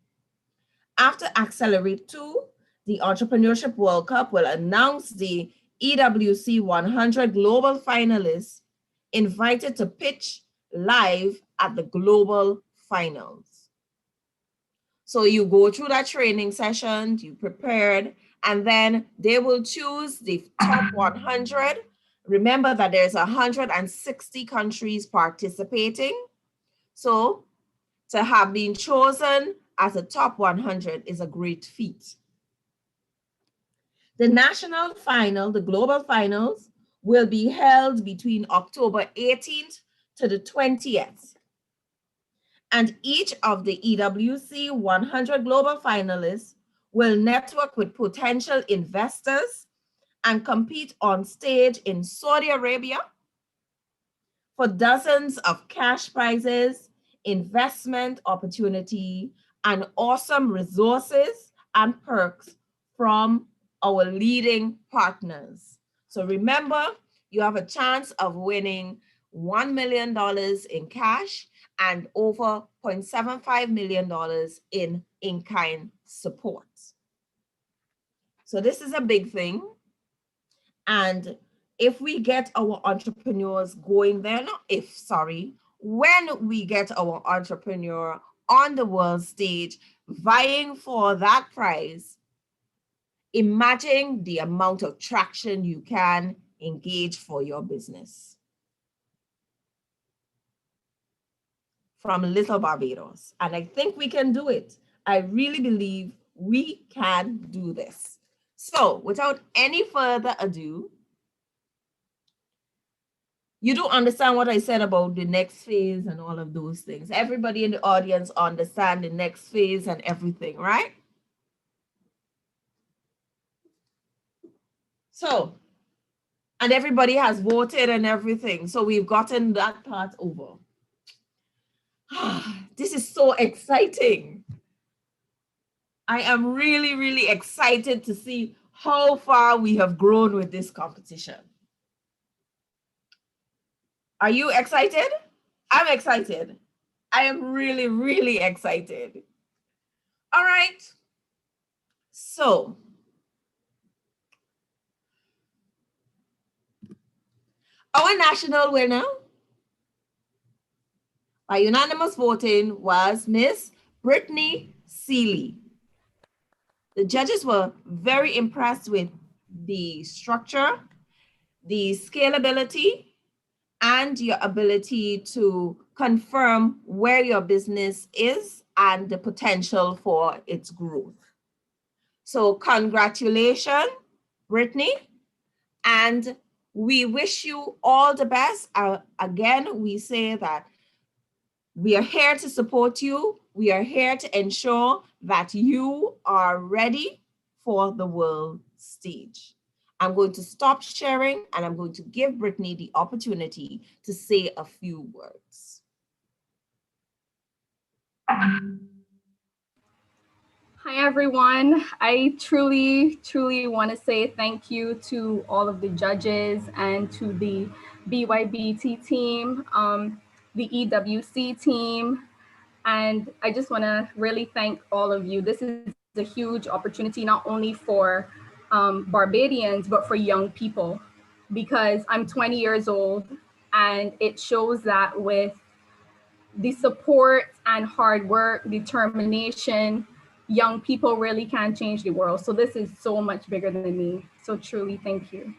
After Accelerate 2, the Entrepreneurship World Cup will announce the EWC 100 global finalists invited to pitch live at the global finals. So you go through that training session, you prepared, and then they will choose the top 100. Remember that there's 160 countries participating. So to have been chosen as a top 100 is a great feat. The national final, the global finals, will be held between October 18th to the 20th. And each of the EWC 100 global finalists will network with potential investors and compete on stage in Saudi Arabia for dozens of cash prizes, investment opportunity, and awesome resources and perks from our leading partners. So remember, you have a chance of winning $1 million in cash and over $0.75 million in-kind support. So this is a big thing. And if we get our entrepreneurs going there, when we get our entrepreneur on the world stage vying for that prize, imagine the amount of traction you can engage for your business. From Little Barbados. And I think we can do it. I really believe we can do this. So without any further ado, you do understand what I said about the next phase and all of those things. Everybody in the audience understand the next phase and everything, right? So, and everybody has voted and everything. So we've gotten that part over. This is so exciting. I am really, really excited to see how far we have grown with this competition. Are you excited? I'm excited. I am really, really excited. All right. So, our national winner, by unanimous voting was Miss Brittany Seeley. The judges were very impressed with the structure, the scalability, and your ability to confirm where your business is and the potential for its growth. So congratulations, Brittany, and we wish you all the best. Again, we say that we are here to support you. We are here to ensure that you are ready for the world stage. I'm going to stop sharing and I'm going to give Brittany the opportunity to say a few words. Hi, everyone. I truly want to say thank you to all of the judges and to the BYBT team, the EWC team, and I just want to really thank all of you. This is a huge opportunity, not only for Barbadians, but for young people, because I'm 20 years old, and it shows that with the support and hard work, determination, young people really can change the world. So this is so much bigger than me. So truly, thank you.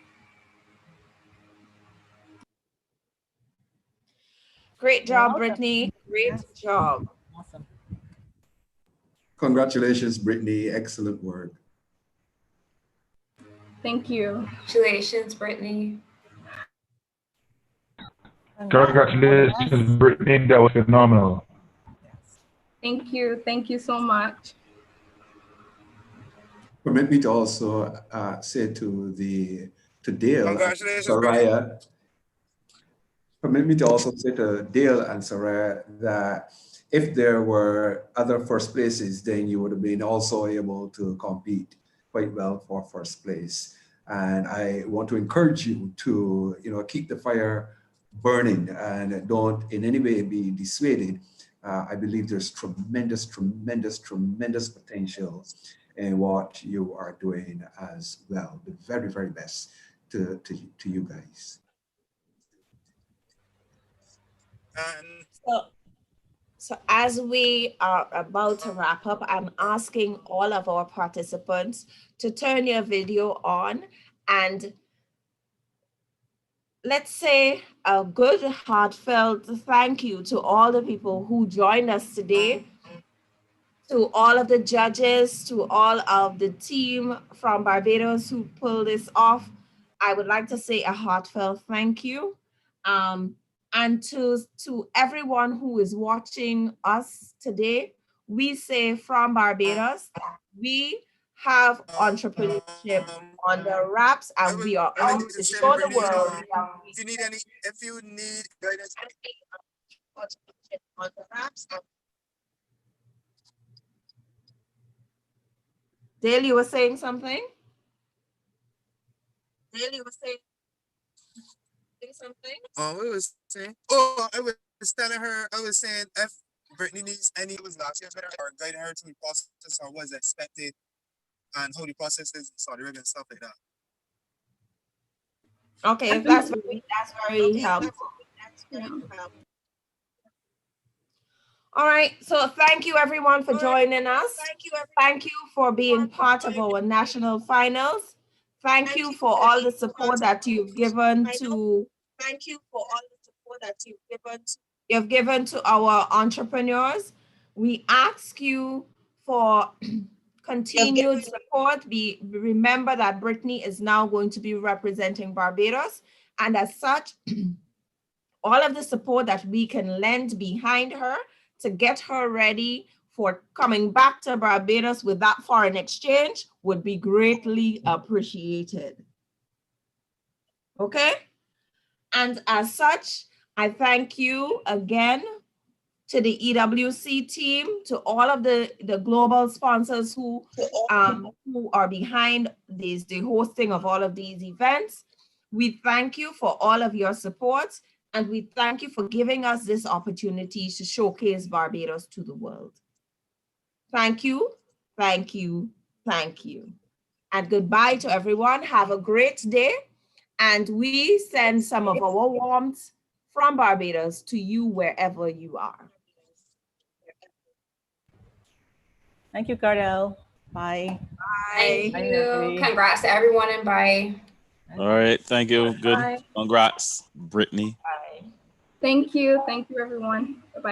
Great job, Brittany. Great job. Awesome. Congratulations, Brittany. Excellent work. Thank you. Congratulations, Brittany. Congratulations, Brittany. That was phenomenal. Thank you. Thank you so much. Permit me to also say to Dale and Soraya. Permit me to also say to Dale and Soraya that if there were other first places, then you would have been also able to compete quite well for first place. And I want to encourage you to, keep the fire burning and don't in any way be dissuaded. I believe there's tremendous potential in what you are doing as well. The very, very best to you guys. So as we are about to wrap up, I'm asking all of our participants to turn your video on and let's say a good heartfelt thank you to all the people who joined us today, to all of the judges, to all of the team from Barbados who pulled this off. I would like to say a heartfelt thank you. And to everyone who is watching us today, we say from Barbados, we have entrepreneurship on the wraps, and we are out to show the world. If you need guidance, on the wraps. Dale, you were saying something? Dale, you were saying something? what was saying? Oh, I was telling her, I was saying if Brittany needs any was last year's better or guiding her through the process or what is expected and how the process is in Saudi Arabia and stuff like that. Okay, that's very helpful. All right, so thank you everyone for joining us. Thank you for being part of our national finals. Thank you for all the support that you've given to our entrepreneurs. We ask you for continued support. Remember that Brittany is now going to be representing Barbados, and as such, all of the support that we can lend behind her to get her ready for coming back to Barbados with that foreign exchange would be greatly appreciated. Okay? And as such, I thank you again to the EWC team, to all of the global sponsors who are behind the hosting of all of these events. We thank you for all of your support, and we thank you for giving us this opportunity to showcase Barbados to the world. Thank you, thank you, thank you. And goodbye to everyone. Have a great day. And we send some of our warmth, from Barbados to you wherever you are. Thank you, Cardell. Bye. Thank Bye, you. Natalie. Congrats to everyone and bye. All right. Thank you. Good. Bye. Congrats, Brittany. Bye. Thank you. Thank you, everyone. Bye-bye.